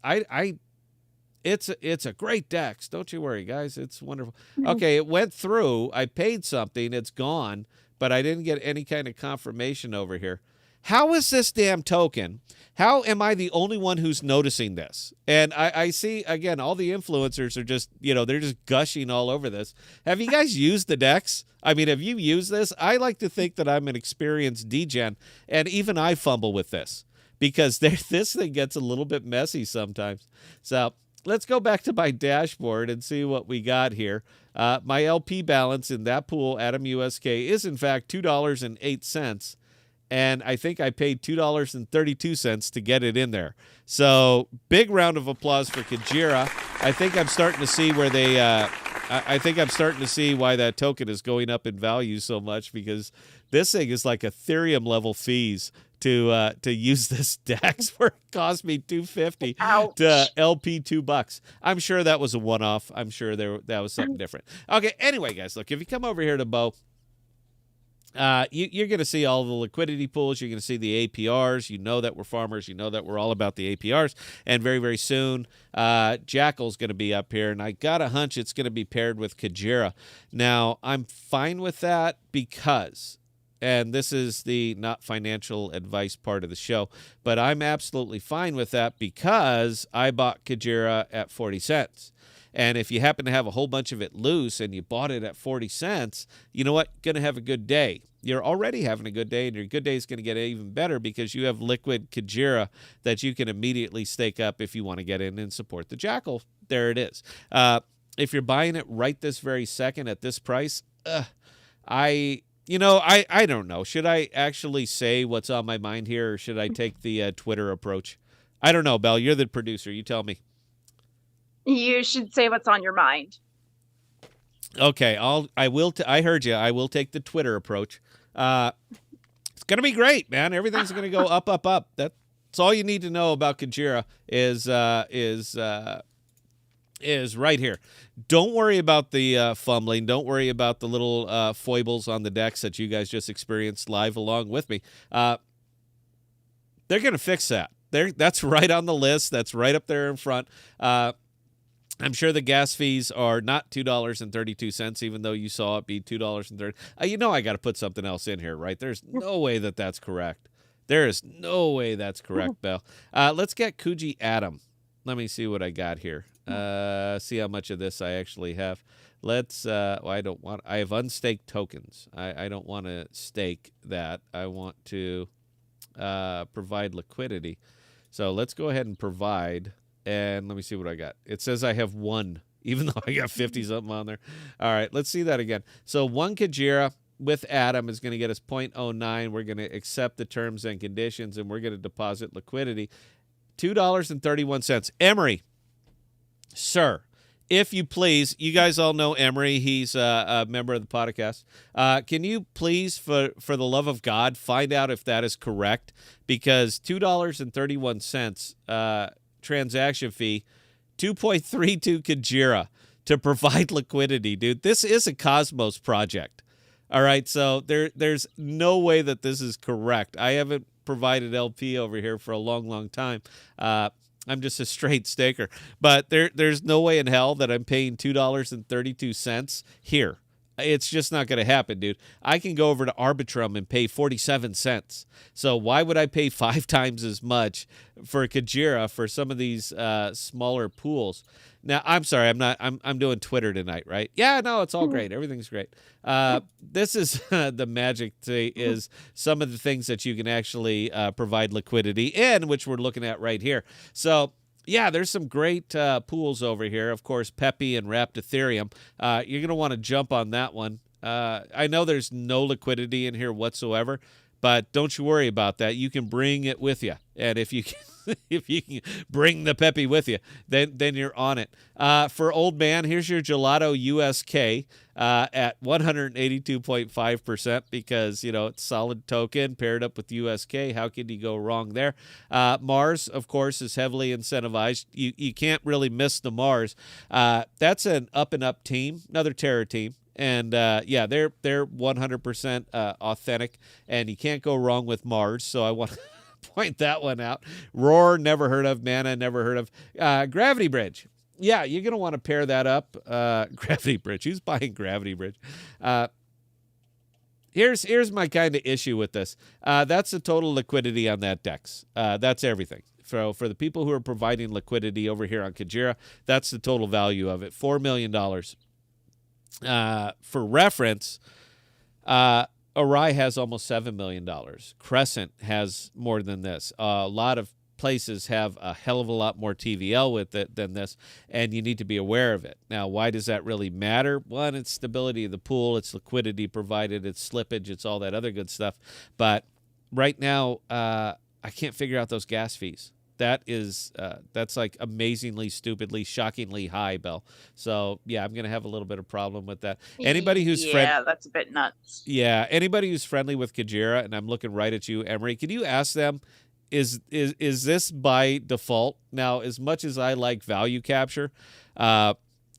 It's a great DEX. Don't you worry, guys. It's wonderful. Okay, it went through. I paid something. It's gone, but I didn't get any kind of confirmation over here. How is this damn token? How am I the only one who's noticing this? And I see, again, all the influencers are just, they're just gushing all over this. Have you guys used the DEX? I mean, have you used this? I like to think that I'm an experienced degen, and even I fumble with this because this thing gets a little bit messy sometimes. So let's go back to my dashboard and see what we got here. My LP balance in that pool, Atom USK, is in fact $2.08. And I think I paid $2.32 to get it in there. So big round of applause for Kajira. I think I'm starting to see where they. I think I'm starting to see why that token is going up in value so much because this thing is like Ethereum level fees to use this DEX where it cost me $2.50 to LP $2. I'm sure that was a one-off. I'm sure that was something different. Okay. Anyway, guys, look, if you come over here to Bo. You're going to see all the liquidity pools. You're going to see the APRs. You know that we're farmers. You know that we're all about the APRs. And very, very soon, Jackal's going to be up here. And I got a hunch it's going to be paired with Kajira. Now, I'm fine with that because, and this is the not financial advice part of the show, but I'm absolutely fine with that because I bought Kajira at 40 cents. And if you happen to have a whole bunch of it loose and you bought it at 40 cents, you know what? Going to have a good day. You're already having a good day, and your good day is going to get even better because you have liquid Kajira that you can immediately stake up if you want to get in and support the Jackal. There it is. If you're buying it right this very second at this price, I don't know. Should I actually say what's on my mind here, or should I take the Twitter approach? I don't know, Belle. You're the producer. You tell me. You should say what's on your mind. Okay, I heard you. I will take the Twitter approach. It's going to be great, man. Everything's going to go up, up, up. That's all you need to know about Kajira is right here. Don't worry about the fumbling. Don't worry about the little foibles on the DEX that you guys just experienced live along with me. They're going to fix that. That's right on the list. That's right up there in front. I'm sure the gas fees are not $2.32, even though you saw it be $2.30. I got to put something else in here, right? There's no way that's correct. There is no way that's correct, Belle. Let's get Kuji Atom. Let me see what I got here. See how much of this I actually have. Let's. I have unstaked tokens. I don't want to stake that. I want to provide liquidity. So let's go ahead and provide. And let me see what I got. It says I have one, even though I got 50-something on there. All right, let's see that again. So one Kajira with Atom is going to get us 0.09. We're going to accept the terms and conditions, and we're going to deposit liquidity. $2.31. Emery, sir, if you please, you guys all know Emery. He's a member of the podcast. Can you please, for the love of God, find out if that is correct? Because $2.31 transaction fee, 2.32 Kajira to provide liquidity, dude. This is a Cosmos project. All right, so there's no way that this is correct. I haven't provided LP over here for a long, long time. I'm just a straight staker, but there's no way in hell that I'm paying $2.32 here. It's just not going to happen, dude. I can go over to Arbitrum and pay 47 cents. So why would I pay 5 times as much for Kajira for some of these smaller pools? Now, I'm sorry, I'm doing Twitter tonight, right? Yeah, no, it's all great. Everything's great. This is the magic is some of the things that you can actually provide liquidity in, which we're looking at right here. So yeah, there's some great pools over here. Of course, Pepe and Wrapped Ethereum. You're going to want to jump on that one. I know there's no liquidity in here whatsoever, but don't you worry about that. You can bring it with you. And if you can, if you can bring the Pepe with you, then you're on it. For Old Man, here's your Gelato USK at 182.5% because, it's solid token paired up with USK. How could you go wrong there? Mars, of course, is heavily incentivized. You can't really miss the Mars. That's an up-and-up team, another Terror team. And, yeah, they're 100% authentic, and you can't go wrong with Mars, so I want to point that one out. Roar, never heard of. Mana, never heard of. Gravity Bridge. Yeah, you're going to want to pair that up. Gravity Bridge. Who's buying Gravity Bridge? Here's my kind of issue with this. That's the total liquidity on that DEX. That's everything. So for the people who are providing liquidity over here on Kajira, that's the total value of it, $4 million. For reference, Arai has almost $7 million. Crescent has more than this. A lot of places have a hell of a lot more TVL with it than this, and you need to be aware of it. Now, why does that really matter? One, it's stability of the pool, it's liquidity provided, it's slippage, it's all that other good stuff. But right now, I can't figure out those gas fees. That's like amazingly, stupidly, shockingly high, Bell. So yeah, I'm gonna have a little bit of problem with that. Anybody who's that's a bit nuts. Yeah, anybody who's friendly with Kajira, and I'm looking right at you, Emery, can you ask them, is this by default? Now, as much as I like value capture,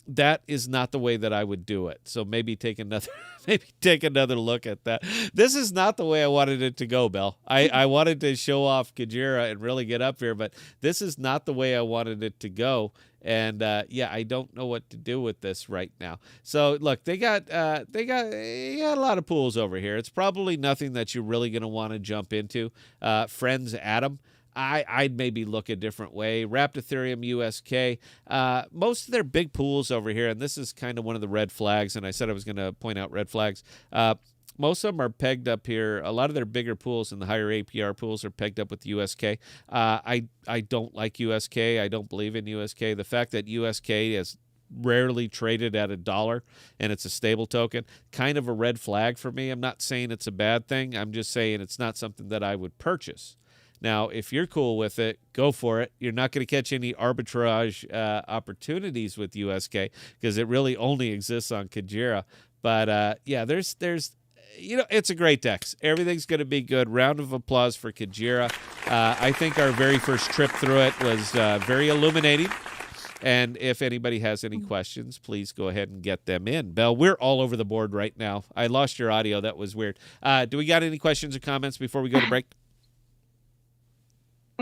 that is not the way that I would do it. So maybe take another look at that. This is not the way I wanted it to go, Bell. I wanted to show off Kajira and really get up here, but this is not the way I wanted it to go. And yeah, I don't know what to do with this right now. So look, they got a lot of pools over here. It's probably nothing that you're really going to want to jump into. Friends, Adam. I'd maybe look a different way. Wrapped Ethereum, USK. Most of their big pools over here, and this is kind of one of the red flags, and I said I was going to point out red flags. Most of them are pegged up here. A lot of their bigger pools and the higher APR pools are pegged up with USK. I don't like USK. I don't believe in USK. The fact that USK is rarely traded at $1 and it's a stable token, kind of a red flag for me. I'm not saying it's a bad thing. I'm just saying it's not something that I would purchase. Now, if you're cool with it, go for it. You're not going to catch any arbitrage opportunities with USK because it really only exists on Kajira. But yeah, there's it's a great DEX. Everything's going to be good. Round of applause for Kajira. I think our very first trip through it was very illuminating. And if anybody has any questions, please go ahead and get them in. Belle, we're all over the board right now. I lost your audio. That was weird. Do we got any questions or comments before we go to break?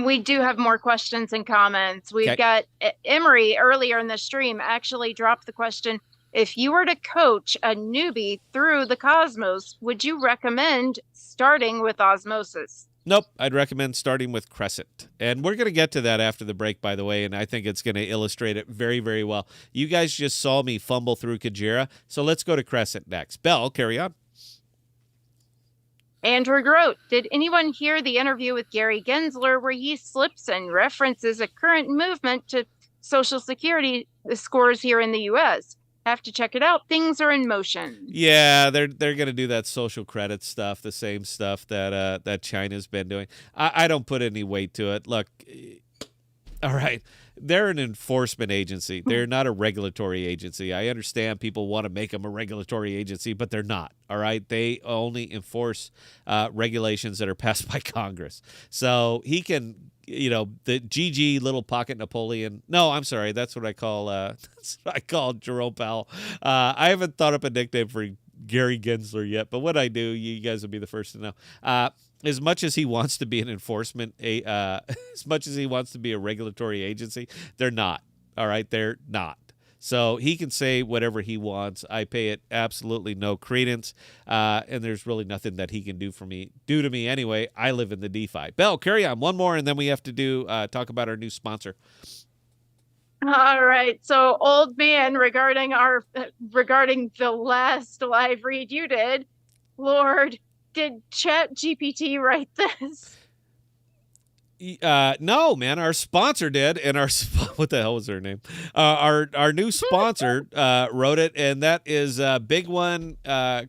We do have more questions and comments. We've got Emery earlier in the stream actually dropped the question, if you were to coach a newbie through the Cosmos, would you recommend starting with Osmosis? Nope. I'd recommend starting with Crescent. And we're going to get to that after the break, by the way, and I think it's going to illustrate it very, very well. You guys just saw me fumble through Kajira, so let's go to Crescent next. Belle, carry on. Andrew Grote, did anyone hear the interview with Gary Gensler where he slips and references a current movement to Social Security scores here in the U.S.? Have to check it out. Things are in motion. Yeah, they're going to do that social credit stuff, the same stuff that China's been doing. I don't put any weight to it. Look, all right, they're an enforcement agency. They're not a regulatory agency. I understand people want to make them a regulatory agency, but they're not. All right, they only enforce regulations that are passed by Congress. So he can, the GG little pocket Napoleon. No, I'm sorry, that's what I call Jerome Powell. I haven't thought up a nickname for Gary Gensler yet, but when I do, you guys will be the first to know. As much as he wants to be an as much as he wants to be a regulatory agency, they're not. All right, they're not. So he can say whatever he wants. I pay it absolutely no credence, and there's really nothing that he can do to me anyway. I live in the DeFi. Bell, carry on. One more, and then we have to talk about our new sponsor. All right. So, old man, regarding the last live read you did, Lord, did ChatGPT write this? No, man. Our sponsor did, and what the hell was her name? Our new sponsor wrote it, and that is Big One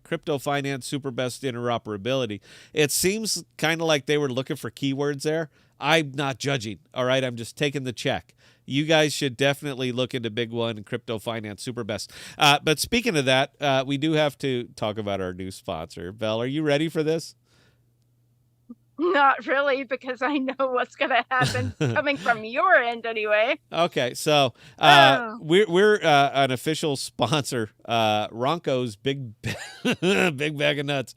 Crypto Finance Super Best Interoperability. It seems kind of like they were looking for keywords there. I'm not judging. All right, I'm just taking the check. You guys should definitely look into Big One and Crypto Finance Super Best. But speaking of that, we do have to talk about our new sponsor. Belle, are you ready for this? Not really, because I know what's going to happen coming from your end anyway. Okay, so we're an official sponsor. Ronco's Big Bag of Nuts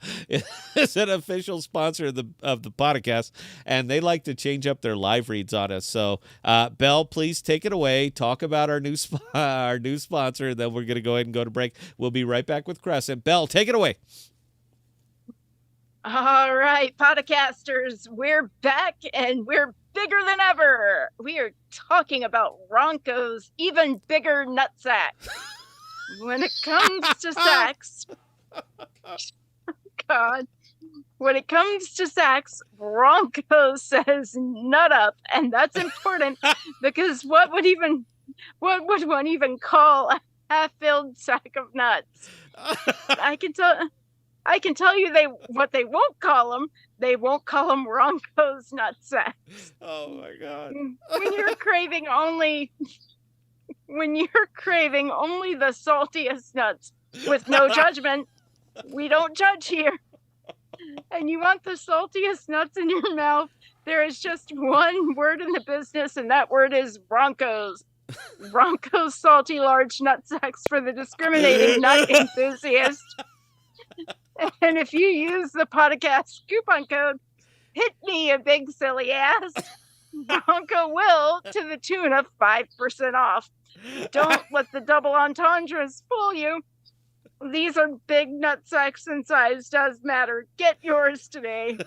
is an official sponsor of the podcast, and they like to change up their live reads on us. So, Belle, please take it away. Talk about our new sponsor, and then we're going to go ahead and go to break. We'll be right back with Crescent. Belle, take it away. All right, podcasters, we're back and we're bigger than ever. We are talking about Ronco's even bigger nutsack. When it comes to sacks, God, when it comes to sacks, Ronco says nut up, and that's important because what would one even call a half-filled sack of nuts? I can tell you what they won't call them. They won't call them Ronco's nutsacks. Oh my God! When you're craving only the saltiest nuts, with no judgment, we don't judge here. And you want the saltiest nuts in your mouth, there is just one word in the business, and that word is Ronco's. Ronco's salty large nutsacks for the discriminating nut enthusiast. And if you use the podcast coupon code, hit me a big silly ass, Bronco will to the tune of 5% off. Don't let the double entendres fool you. These are big nutsacks and size does matter. Get yours today.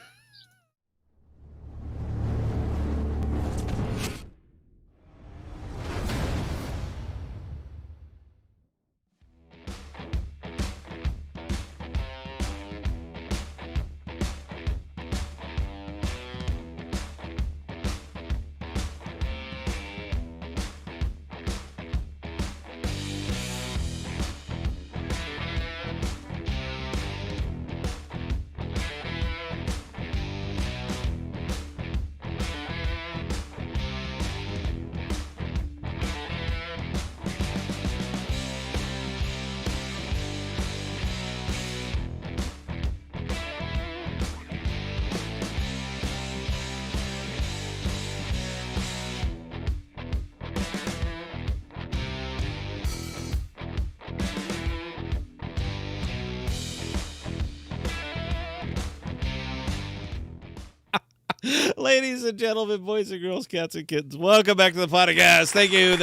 Ladies and gentlemen, boys and girls, cats and kittens, welcome back to the podcast. Thank you.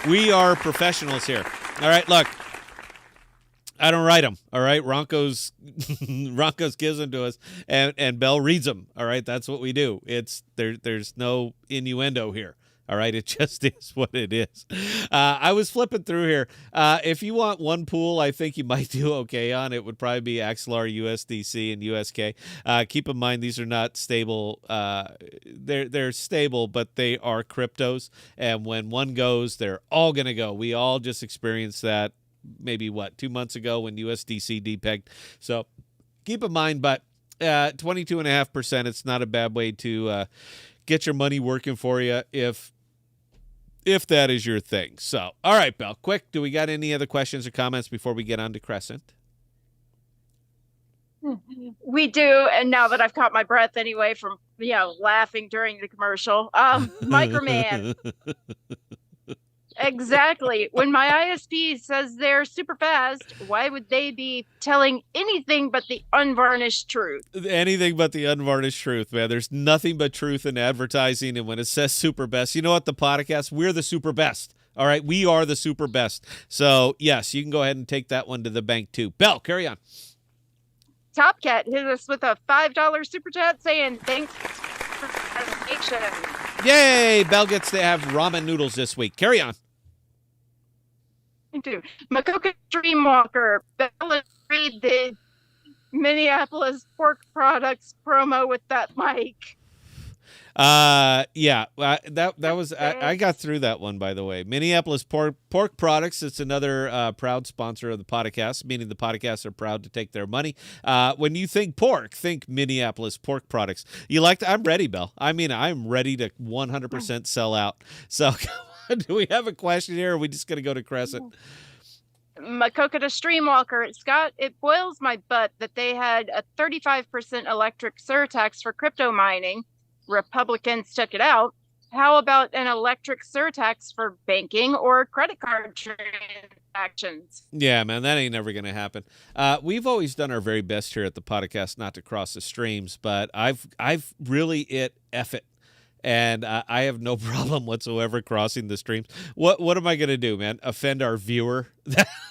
We are professionals here. All right, look, I don't write them. All right, Ronco's gives them to us, and Belle reads them. All right, that's what we do. There's no innuendo here. All right, it just is what it is. I was flipping through here. If you want one pool, I think you might do okay on. It would probably be Axelar, USDC, and USK. Keep in mind these are not stable. They're stable, but they are cryptos. And when one goes, they're all gonna go. We all just experienced that. Maybe 2 months ago when USDC depegged. So keep in mind, but 22.5%. It's not a bad way to get your money working for you if that is your thing. So, all right, Belle, quick, do we got any other questions or comments before we get on to Crescent? We do, and now that I've caught my breath anyway from laughing during the commercial, Microman. Exactly. When my ISP says they're super fast, why would they be telling anything but the unvarnished truth? Anything but the unvarnished truth, man. There's nothing but truth in advertising. And when it says super best, you know what? The podcast, we're the super best. All right. We are the super best. So, yes, you can go ahead and take that one to the bank, too. Bell, carry on. Top Cat hit us with a $5 super chat saying thanks for the presentation. Yay. Bell gets to have ramen noodles this week. Carry on. Makoka Dreamwalker, Bella read the Minneapolis pork products promo with that mic. Yeah, that was I got through that one, by the way. Minneapolis Pork Products. It's another proud sponsor of the podcast, meaning the podcasts are proud to take their money. When you think pork, think Minneapolis Pork Products. You like that? I'm ready, Bill. I mean, I'm ready to 100% sell out. So, do we have a question here, or are we just going to go to Crescent? Makoka Streamwalker, Scott, it boils my butt that they had a 35% electric surtax for crypto mining. Republicans took it out. How about an electric surtax for banking or credit card transactions? Yeah, man, that ain't never going to happen. We've always done our very best here at the podcast not to cross the streams, but I've really F it. And I have no problem whatsoever crossing the streams. What am I going to do, man? Offend our viewer?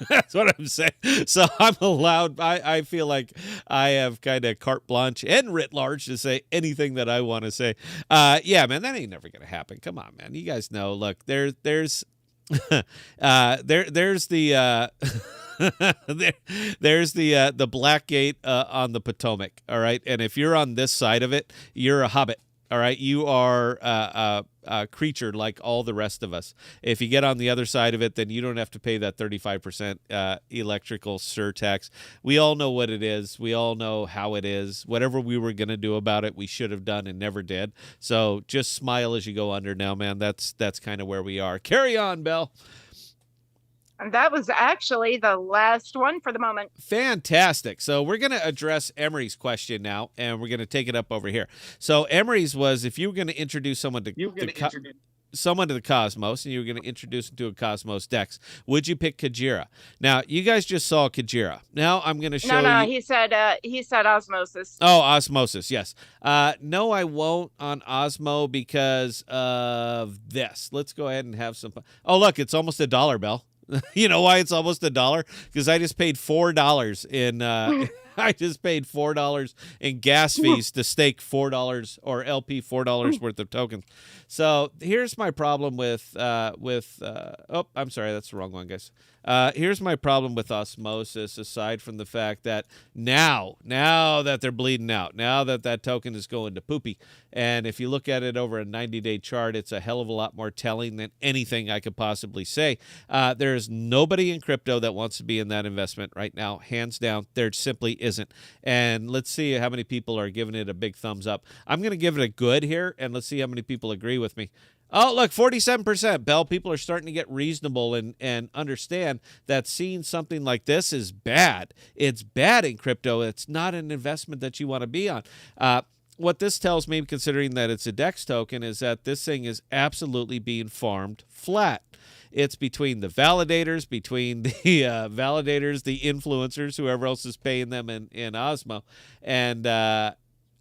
That's what I'm saying. So I'm allowed. I feel like I have kind of carte blanche and writ large to say anything that I want to say. Yeah, man, that ain't never going to happen. Come on, man. You guys know. Look, there's there's the there's the Black Gate on the Potomac. All right, and if you're on this side of it, you're a hobbit. All right, you are a creature like all the rest of us. If you get on the other side of it, then you don't have to pay that 35% electrical surtax. We all know what it is. We all know how it is. Whatever we were going to do about it, we should have done and never did. So just smile as you go under now, man. That's kind of where we are. Carry on, Bell. And that was actually the last one for the moment. Fantastic. So we're going to address Emery's question now, and we're going to take it up over here. So Emery's was, if you were going to introduce someone to the Cosmos, and you were going to introduce them to a Cosmos Dex, would you pick Kajira? Now, you guys just saw Kajira. Now I'm going to show you. No, he said Osmosis. Oh, Osmosis, yes. No, I won't on Osmo because of this. Let's go ahead and have some fun. Oh, look, it's almost $1, Bell. You know why it's almost $1? Because I just paid $4 in I just paid $4 in gas fees to stake $4 or LP $4 worth of tokens. So here's my problem with oh, I'm sorry, that's the wrong one, guys. Here's my problem with Osmosis, aside from the fact that now that they're bleeding out, now that token is going to poopy, and if you look at it over a 90-day chart, it's a hell of a lot more telling than anything I could possibly say. There's nobody in crypto that wants to be in that investment right now, hands down. There simply isn't. And let's see how many people are giving it a big thumbs up. I'm going to give it a good here, and let's see how many people agree with me. Oh, look, 47%. Bell, people are starting to get reasonable and understand that seeing something like this is bad. It's bad in crypto. It's not an investment that you want to be on. What this tells me, considering that it's a DEX token, is that this thing is absolutely being farmed flat. It's between the validators, the influencers, whoever else is paying them in Osmo, and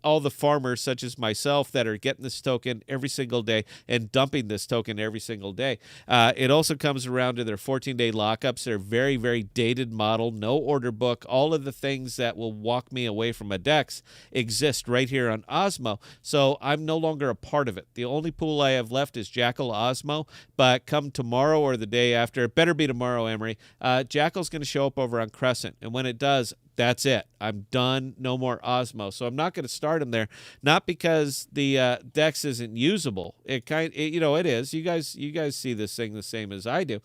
all the farmers such as myself that are getting this token every single day and dumping this token every single day. It also comes around to their 14-day lockups. They're very, very dated model, no order book. All of the things that will walk me away from a DEX exist right here on Osmo. So I'm no longer a part of it. The only pool I have left is Jackal Osmo, but come tomorrow or the day after, it better be tomorrow, Emery, Jackal's going to show up over on Crescent. And when it does, that's it. I'm done. No more Osmo. So I'm not going to start him there. Not because the DEX isn't usable. It is. You guys see this thing the same as I do.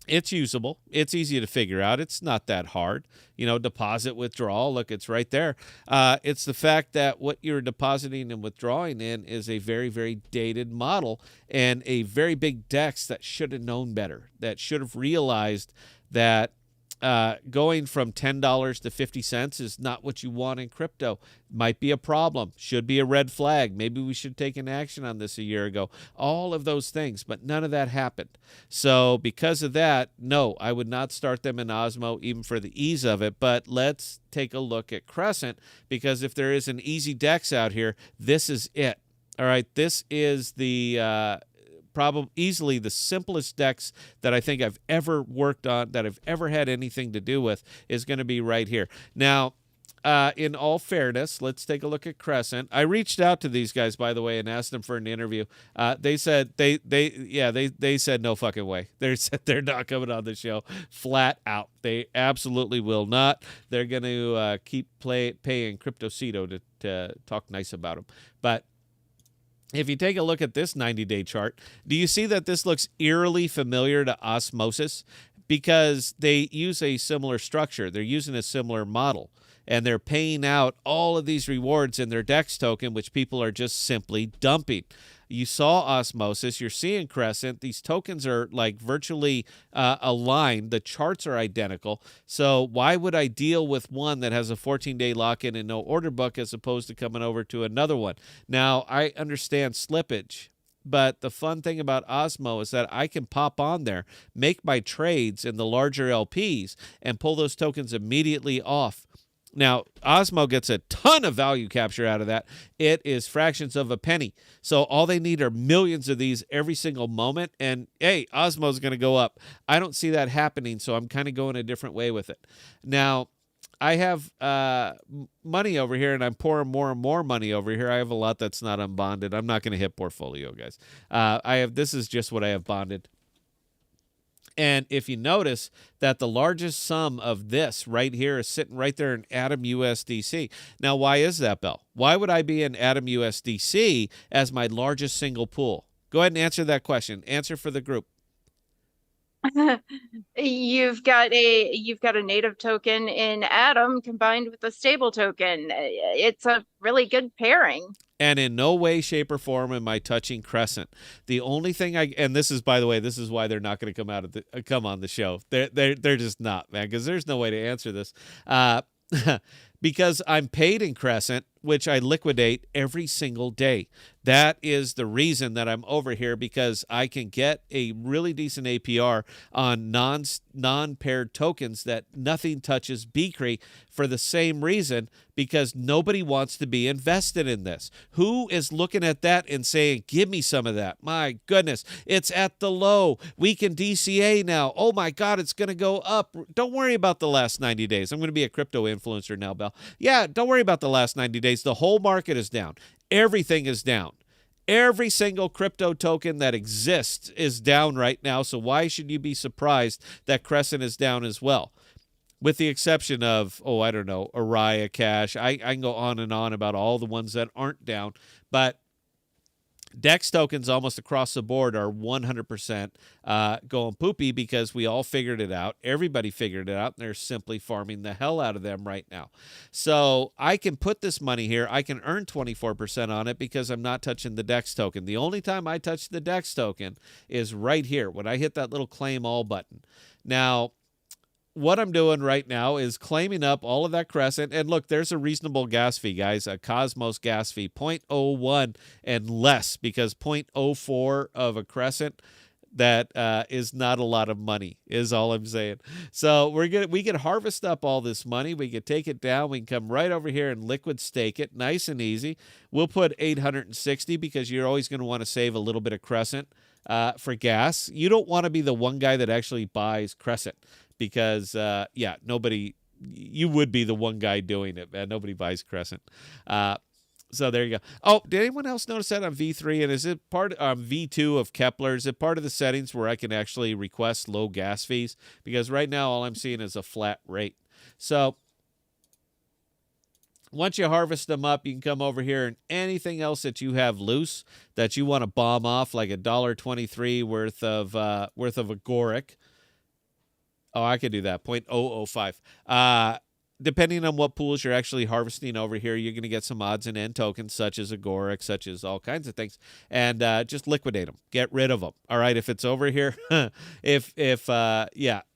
It's usable. It's easy to figure out. It's not that hard. Deposit, withdrawal. Look, it's right there. It's the fact that what you're depositing and withdrawing in is a very, very dated model and a very big DEX that should have known better, that should have realized that going from $10 to 50 cents is not what you want in crypto. Might be a problem. Should be a red flag. Maybe we should take an action on this a year ago. All of those things, but none of that happened. So because of that, no, I would not start them in Osmo even for the ease of it. But let's take a look at Crescent, because if there is an easy DEX out here, this is it. All right, this is the probably easily the simplest DEX that I think I've ever worked on, that I've ever had anything to do with, is going to be right here. Now, in all fairness, let's take a look at Crescent. I reached out to these guys, by the way, and asked them for an interview. They said they said no fucking way. They said they're not coming on the show, flat out. They absolutely will not. They're going to keep paying CryptoCito to talk nice about them. But if you take a look at this 90-day chart, do you see that this looks eerily familiar to Osmosis? Because they use a similar structure. They're using a similar model. And they're paying out all of these rewards in their DEX token, which people are just simply dumping. You saw Osmosis. You're seeing Crescent. These tokens are like virtually aligned. The charts are identical. So why would I deal with one that has a 14-day lock-in and no order book as opposed to coming over to another one? Now, I understand slippage, but the fun thing about Osmo is that I can pop on there, make my trades in the larger LPs, and pull those tokens immediately off. Now, Osmo gets a ton of value capture out of that. It is fractions of a penny. So all they need are millions of these every single moment. And, hey, Osmo's going to go up. I don't see that happening, so I'm kind of going a different way with it. Now, I have money over here, and I'm pouring more and more money over here. I have a lot that's not unbonded. I'm not going to hit portfolio, guys. This is just what I have bonded. And if you notice that the largest sum of this right here is sitting right there in Atom USDC. Now, why is that, Bell? Why would I be in Atom USDC as my largest single pool? Go ahead and answer that question. Answer for the group. You've got a native token in Atom combined with a stable token. It's a really good pairing. And in no way, shape, or form am I touching Crescent. The only thing and this is, by the way, this is why they're not going to come on the show. They're just not, man, because there's no way to answer this. Because I'm paid in Crescent, which I liquidate every single day. That is the reason that I'm over here, because I can get a really decent APR on non-paired tokens that nothing touches Bcree for the same reason, because nobody wants to be invested in this. Who is looking at that and saying, give me some of that? My goodness, it's at the low. We can DCA now. Oh my God, it's going to go up. Don't worry about the last 90 days. I'm going to be a crypto influencer now, Bell. Yeah, don't worry about the last 90 days. The whole market is down. Everything is down. Every single crypto token that exists is down right now. So why should you be surprised that Crescent is down as well? With the exception of, I don't know, Araya Cash. I can go on and on about all the ones that aren't down. But DEX tokens almost across the board are 100% going poopy, because we all figured it out. Everybody figured it out, and they're simply farming the hell out of them right now. So I can put this money here. I can earn 24% on it because I'm not touching the DEX token. The only time I touch the DEX token is right here when I hit that little claim all button. Now, what I'm doing right now is claiming up all of that Crescent. And look, there's a reasonable gas fee, guys, a Cosmos gas fee, 0.01 and less, because 0.04 of a Crescent, that is not a lot of money, is all I'm saying. So we can harvest up all this money. We can take it down. We can come right over here and liquid stake it, nice and easy. We'll put 860, because you're always going to want to save a little bit of Crescent for gas. You don't want to be the one guy that actually buys Crescent, because, you would be the one guy doing it, man. Nobody buys Crescent. So there you go. Oh, did anyone else notice that on V3? And is it part of V2 of Kepler? Is it part of the settings where I can actually request low gas fees? Because right now all I'm seeing is a flat rate. So once you harvest them up, you can come over here, and anything else that you have loose that you want to bomb off, like $1.23 worth of Agoric. Oh, I could do that, 0.005. Depending on what pools you're actually harvesting over here, you're going to get some odds and end tokens, such as Agoric, such as all kinds of things, and just liquidate them. Get rid of them. All right, if it's over here,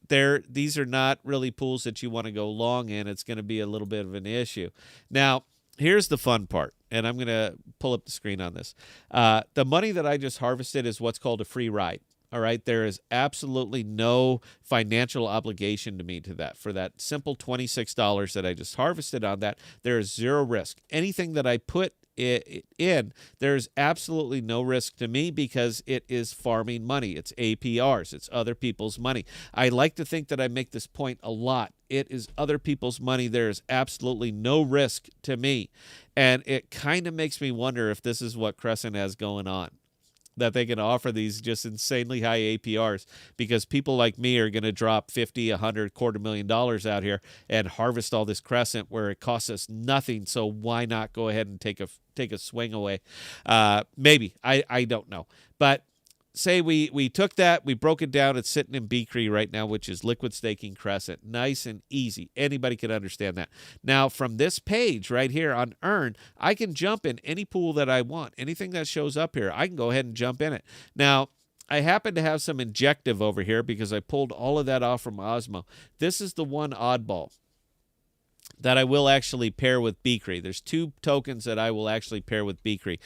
these are not really pools that you want to go long in. It's going to be a little bit of an issue. Now, here's the fun part, and I'm going to pull up the screen on this. The money that I just harvested is what's called a free ride. All right, there is absolutely no financial obligation to me to that. For that simple $26 that I just harvested on that, there is zero risk. Anything that I put in, there's absolutely no risk to me because it is farming money. It's APRs. It's other people's money. I like to think that I make this point a lot. It is other people's money. There is absolutely no risk to me. And it kind of makes me wonder if this is what Crescent has going on, that they can offer these just insanely high APRs because people like me are going to drop 50, 100, $250,000 out here and harvest all this Crescent where it costs us nothing. So why not go ahead and take a swing away? Maybe. I don't know. But say we took that, we broke it down. It's sitting in Beacree right now, which is liquid staking Crescent. Nice and easy. Anybody can understand that. Now, from this page right here on Earn, I can jump in any pool that I want. Anything that shows up here, I can go ahead and jump in it. Now, I happen to have some injective over here because I pulled all of that off from Osmo. This is the one oddball that I will actually pair with Beacree. There's two tokens that I will actually pair with Beacree.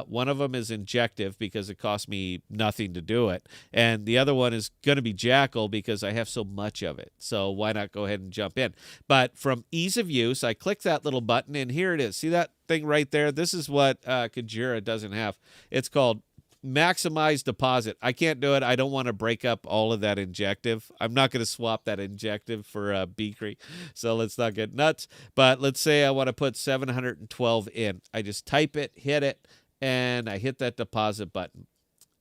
One of them is injective because it cost me nothing to do it. And the other one is going to be Jackal because I have so much of it. So why not go ahead and jump in? But from ease of use, I click that little button and here it is. See that thing right there? This is what Kajira doesn't have. It's called maximize deposit. I can't do it. I don't want to break up all of that injective. I'm not going to swap that injective for Beacree, so let's not get nuts. But let's say I want to put 712 in. I just type it, hit it, and I hit that deposit button.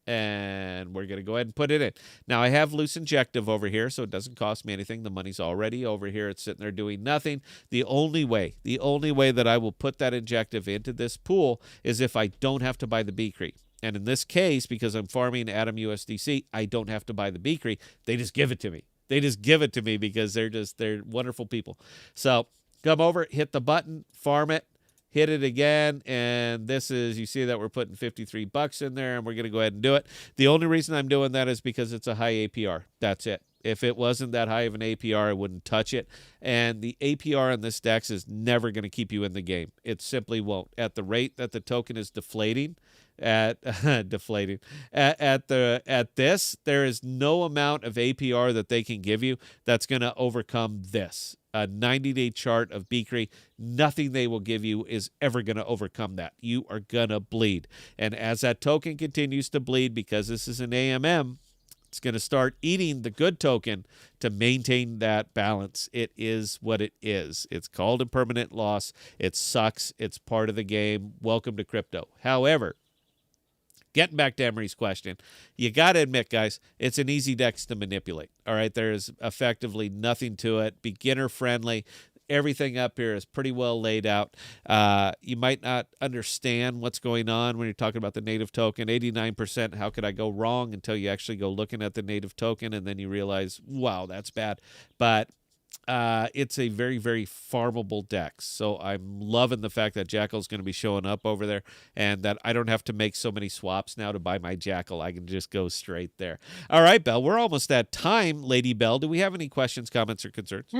And we're going to go ahead and put it in. Now, I have loose injective over here, so it doesn't cost me anything. The money's already over here. It's sitting there doing nothing. The only way that I will put that injective into this pool is if I don't have to buy the Beacree. And in this case, because I'm farming Atom USDC, I don't have to buy the Beacree. They just give it to me. They just give it to me because they're wonderful people. So come over, hit the button, farm it, hit it again, and this is, you see that we're putting $53 in there, and we're going to go ahead and do it. The only reason I'm doing that is because it's a high APR. That's it. If it wasn't that high of an APR, I wouldn't touch it. And the APR on this DEX is never going to keep you in the game. It simply won't. At the rate that the token is deflating, at this, there is no amount of APR that they can give you that's going to overcome this. A 90-day chart of Beacree, nothing they will give you is ever going to overcome that. You are going to bleed. And as that token continues to bleed, because this is an AMM, it's going to start eating the good token to maintain that balance. It is what it is. It's called a permanent loss. It sucks. It's part of the game. Welcome to crypto. However, getting back to Emery's question, you got to admit, guys, it's an easy DEX to manipulate. All right, there's effectively nothing to it. Beginner friendly. Everything up here is pretty well laid out. You might not understand what's going on when you're talking about the native token. 89%, how could I go wrong, until you actually go looking at the native token, and then you realize, wow, that's bad. But it's a very, very farmable DEX. So I'm loving the fact that Jackal's going to be showing up over there, and that I don't have to make so many swaps now to buy my Jackal. I can just go straight there. All right, Belle, we're almost at time. Lady Belle, do we have any questions, comments, or concerns?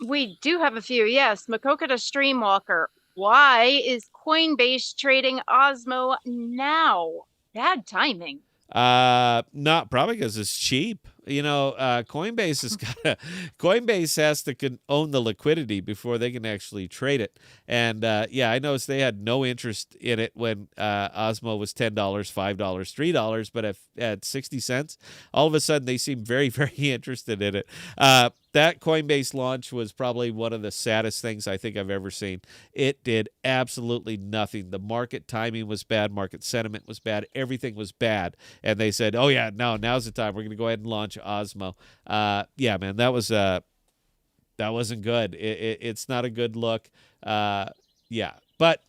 We do have a few. Yes. Makoka to Streamwalker. Why is Coinbase trading Osmo now? Bad timing. Not probably because it's cheap. You know, Coinbase has to own the liquidity before they can actually trade it. And yeah, I noticed they had no interest in it when Osmo was $10, $5, $3, but at 60 cents, all of a sudden they seem very, very interested in it. That Coinbase launch was probably one of the saddest things I think I've ever seen. It did absolutely nothing. The market timing was bad. Market sentiment was bad. Everything was bad. And they said, oh, yeah, no, now's the time. We're going to go ahead and launch Osmo. Yeah, man, that wasn't good. It's not a good look. Yeah. But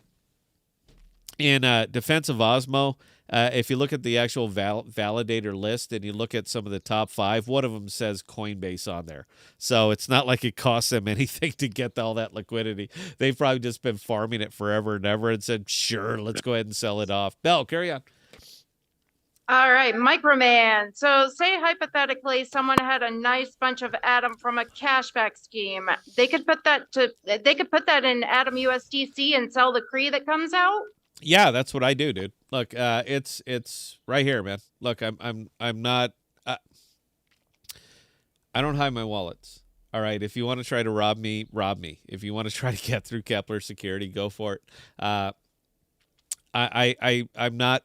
in defense of Osmo, if you look at the actual validator list and you look at some of the top 5, one of them says Coinbase on there. So it's not like it costs them anything to get all that liquidity. They've probably just been farming it forever and ever and said, sure, let's go ahead and sell it off. Belle, carry on. All right, Microman. So say hypothetically someone had a nice bunch of Atom from a cashback scheme. They could put that in Atom USDC and sell the Cree that comes out. Yeah, that's what I do, dude. Look, it's right here, man. Look, I'm not. I don't hide my wallets. All right. If you want to try to rob me, rob me. If you want to try to get through Kepler security, go for it. I'm not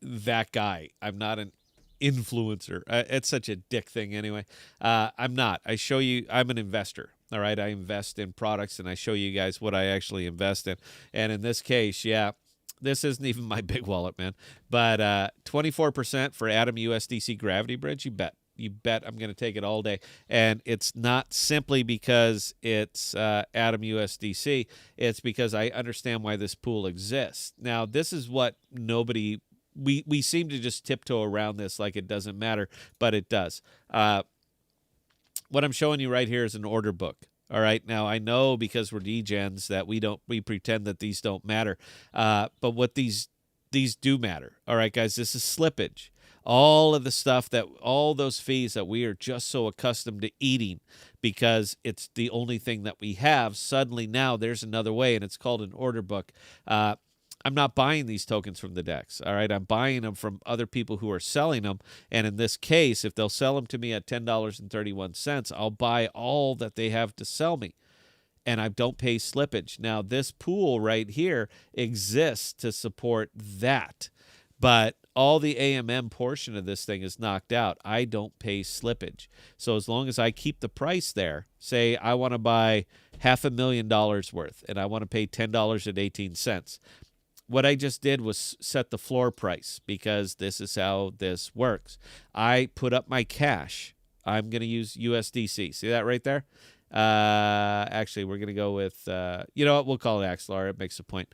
that guy. I'm not an influencer. It's such a dick thing anyway. I'm not. I show you. I'm an investor. All right. I invest in products, and I show you guys what I actually invest in. And in this case, yeah. This isn't even my big wallet, man. But 24% for Atom USDC Gravity Bridge, you bet. You bet I'm going to take it all day. And it's not simply because it's Atom USDC. It's because I understand why this pool exists. Now, this is what we seem to just tiptoe around this like it doesn't matter, but it does. What I'm showing you right here is an order book. All right. Now, I know because we're degens that we pretend that these don't matter. But what these do matter. All right, guys, this is slippage. All of the stuff all those fees that we are just so accustomed to eating because it's the only thing that we have. Suddenly now there's another way, and it's called an order book. I'm not buying these tokens from the DEX. All right. I'm buying them from other people who are selling them. And in this case, if they'll sell them to me at $10.31, I'll buy all that they have to sell me. And I don't pay slippage. Now, this pool right here exists to support that. But all the AMM portion of this thing is knocked out. I don't pay slippage. So as long as I keep the price there, say I want to buy $500,000 worth and I want to pay $10.18. What I just did was set the floor price because this is how this works. I put up my cash. I'm going to use USDC. See that right there? Actually, we're going to go with, you know what? We'll call it Axelar. It makes a point.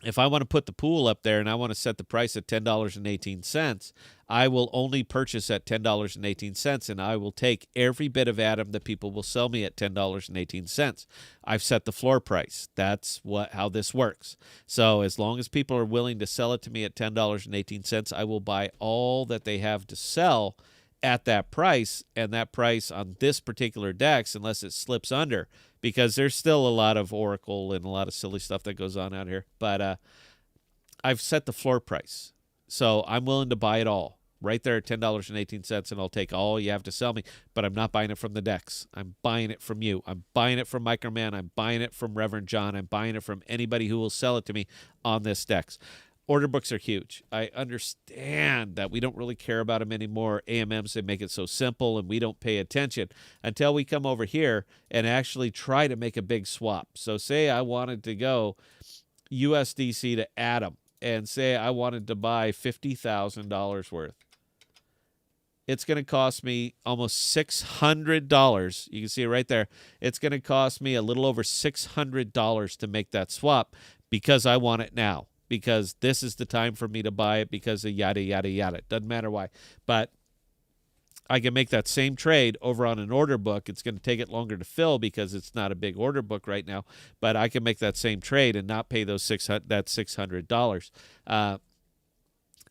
If I want to put the pool up there and I want to set the price at $10.18, I will only purchase at $10.18, and I will take every bit of Atom that people will sell me at $10.18. I've set the floor price. That's how this works. So as long as people are willing to sell it to me at $10.18, I will buy all that they have to sell at that price, and that price on this particular DEX, unless it slips under, because there's still a lot of Oracle and a lot of silly stuff that goes on out here. But I've set the floor price. So I'm willing to buy it all right there at $10.18, and I'll take all you have to sell me. But I'm not buying it from the DEX. I'm buying it from you. I'm buying it from Microman. I'm buying it from Reverend John. I'm buying it from anybody who will sell it to me on this DEX. Order books are huge. I understand that we don't really care about them anymore. AMMs, they make it so simple, and we don't pay attention until we come over here and actually try to make a big swap. So say I wanted to go USDC to Atom, and say I wanted to buy $50,000 worth. It's going to cost me almost $600. You can see it right there. It's going to cost me a little over $600 to make that swap because I want it now. Because this is the time for me to buy it because of yada, yada, yada. It doesn't matter why. But I can make that same trade over on an order book. It's going to take it longer to fill because it's not a big order book right now. But I can make that same trade and not pay that $600. I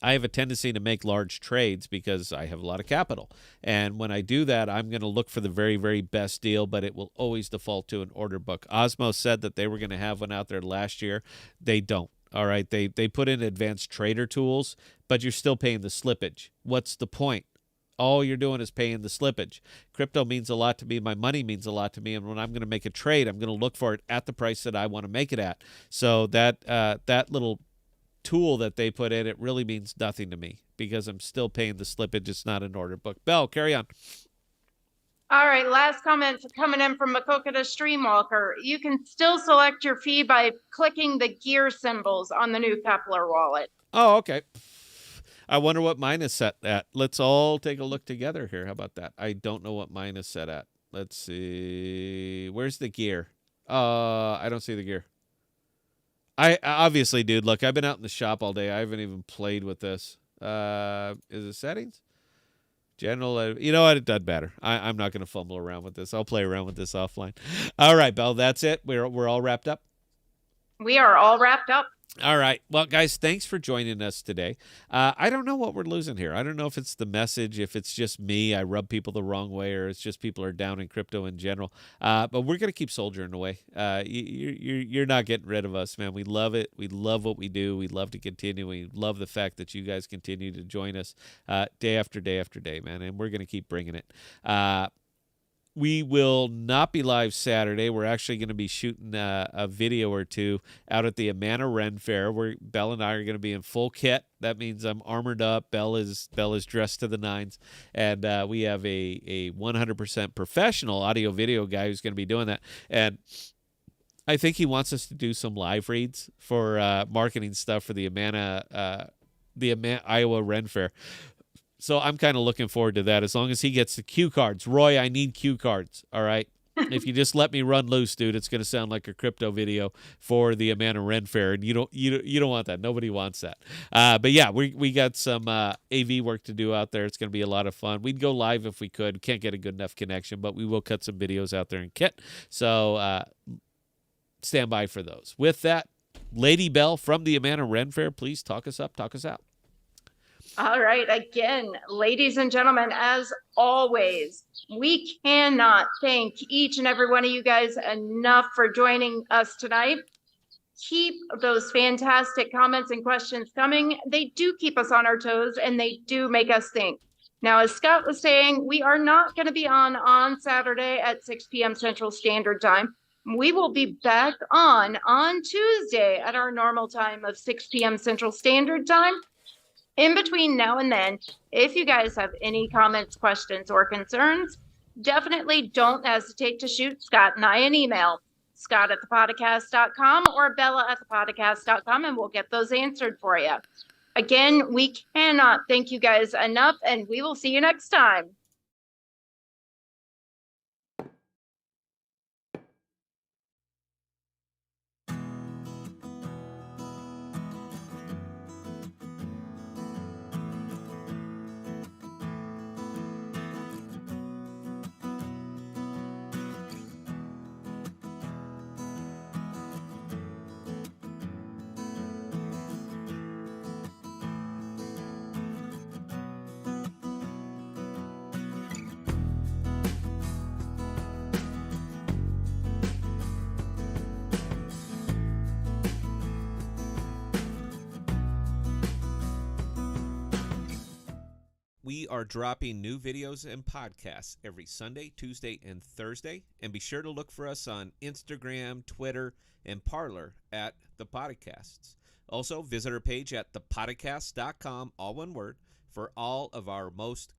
have a tendency to make large trades because I have a lot of capital. And when I do that, I'm going to look for the very, very best deal, but it will always default to an order book. Osmo said that they were going to have one out there last year. They don't. All right, they put in advanced trader tools, but you're still paying the slippage. What's the point? All you're doing is paying the slippage. Crypto means a lot to me. My money means a lot to me. And when I'm going to make a trade, I'm going to look for it at the price that I want to make it at. So that little tool that they put in, it really means nothing to me because I'm still paying the slippage. It's not an order book. Bell, carry on. All right, last comment coming in from Makoka to Streamwalker. You can still select your fee by clicking the gear symbols on the new Kepler wallet. Oh, okay. I wonder what mine is set at. Let's all take a look together here. How about that? I don't know what mine is set at. Let's see. Where's the gear? I don't see the gear. I obviously, dude, look, I've been out in the shop all day. I haven't even played with this. Is it settings? General, you know what? It doesn't matter. I'm not going to fumble around with this. I'll play around with this offline. All right, Belle, that's it. We're all wrapped up. We are all wrapped up. All right. Well, guys, thanks for joining us today. I don't know what we're losing here. I don't know if it's the message, if it's just me, I rub people the wrong way, or it's just people are down in crypto in general. But we're going to keep soldiering away. You're not getting rid of us, man. We love it. We love what we do. We love to continue. We love the fact that you guys continue to join us day after day after day, man. And we're going to keep bringing it. We will not be live Saturday. We're actually going to be shooting a video or two out at the Amana Ren Faire, where Belle and I are going to be in full kit. That means I'm armored up. Belle is dressed to the nines, and we have a 100% professional audio video guy who's going to be doing that. And I think he wants us to do some live reads for marketing stuff for the Amana Iowa Ren Fair. So I'm kind of looking forward to that, as long as he gets the cue cards. Roy, I need cue cards, all right? If you just let me run loose, dude, it's going to sound like a crypto video for the Amana Ren Fair, and you don't want that. Nobody wants that. But yeah, we got some AV work to do out there. It's going to be a lot of fun. We'd go live if we could. Can't get a good enough connection, but we will cut some videos out there in kit. So stand by for those. With that, Lady Belle from the Amana Ren Fair, please talk us up, talk us out. All right. Again, ladies and gentlemen, as always, we cannot thank each and every one of you guys enough for joining us tonight. Keep those fantastic comments and questions coming. They do keep us on our toes, and they do make us think. Now, as Scott was saying, we are not going to be on Saturday at 6 p.m. Central Standard Time. We will be back on Tuesday at our normal time of 6 p.m. Central Standard Time. In between now and then, if you guys have any comments, questions, or concerns, definitely don't hesitate to shoot Scott and I an email, scott@thepodcast.com or bella@thepodcast.com, and we'll get those answered for you. Again, we cannot thank you guys enough, and we will see you next time. We are dropping new videos and podcasts every Sunday, Tuesday, and Thursday. And be sure to look for us on Instagram, Twitter, and Parler at ThePodocasts. Also, visit our page at ThePodocasts.com, all one word, for all of our most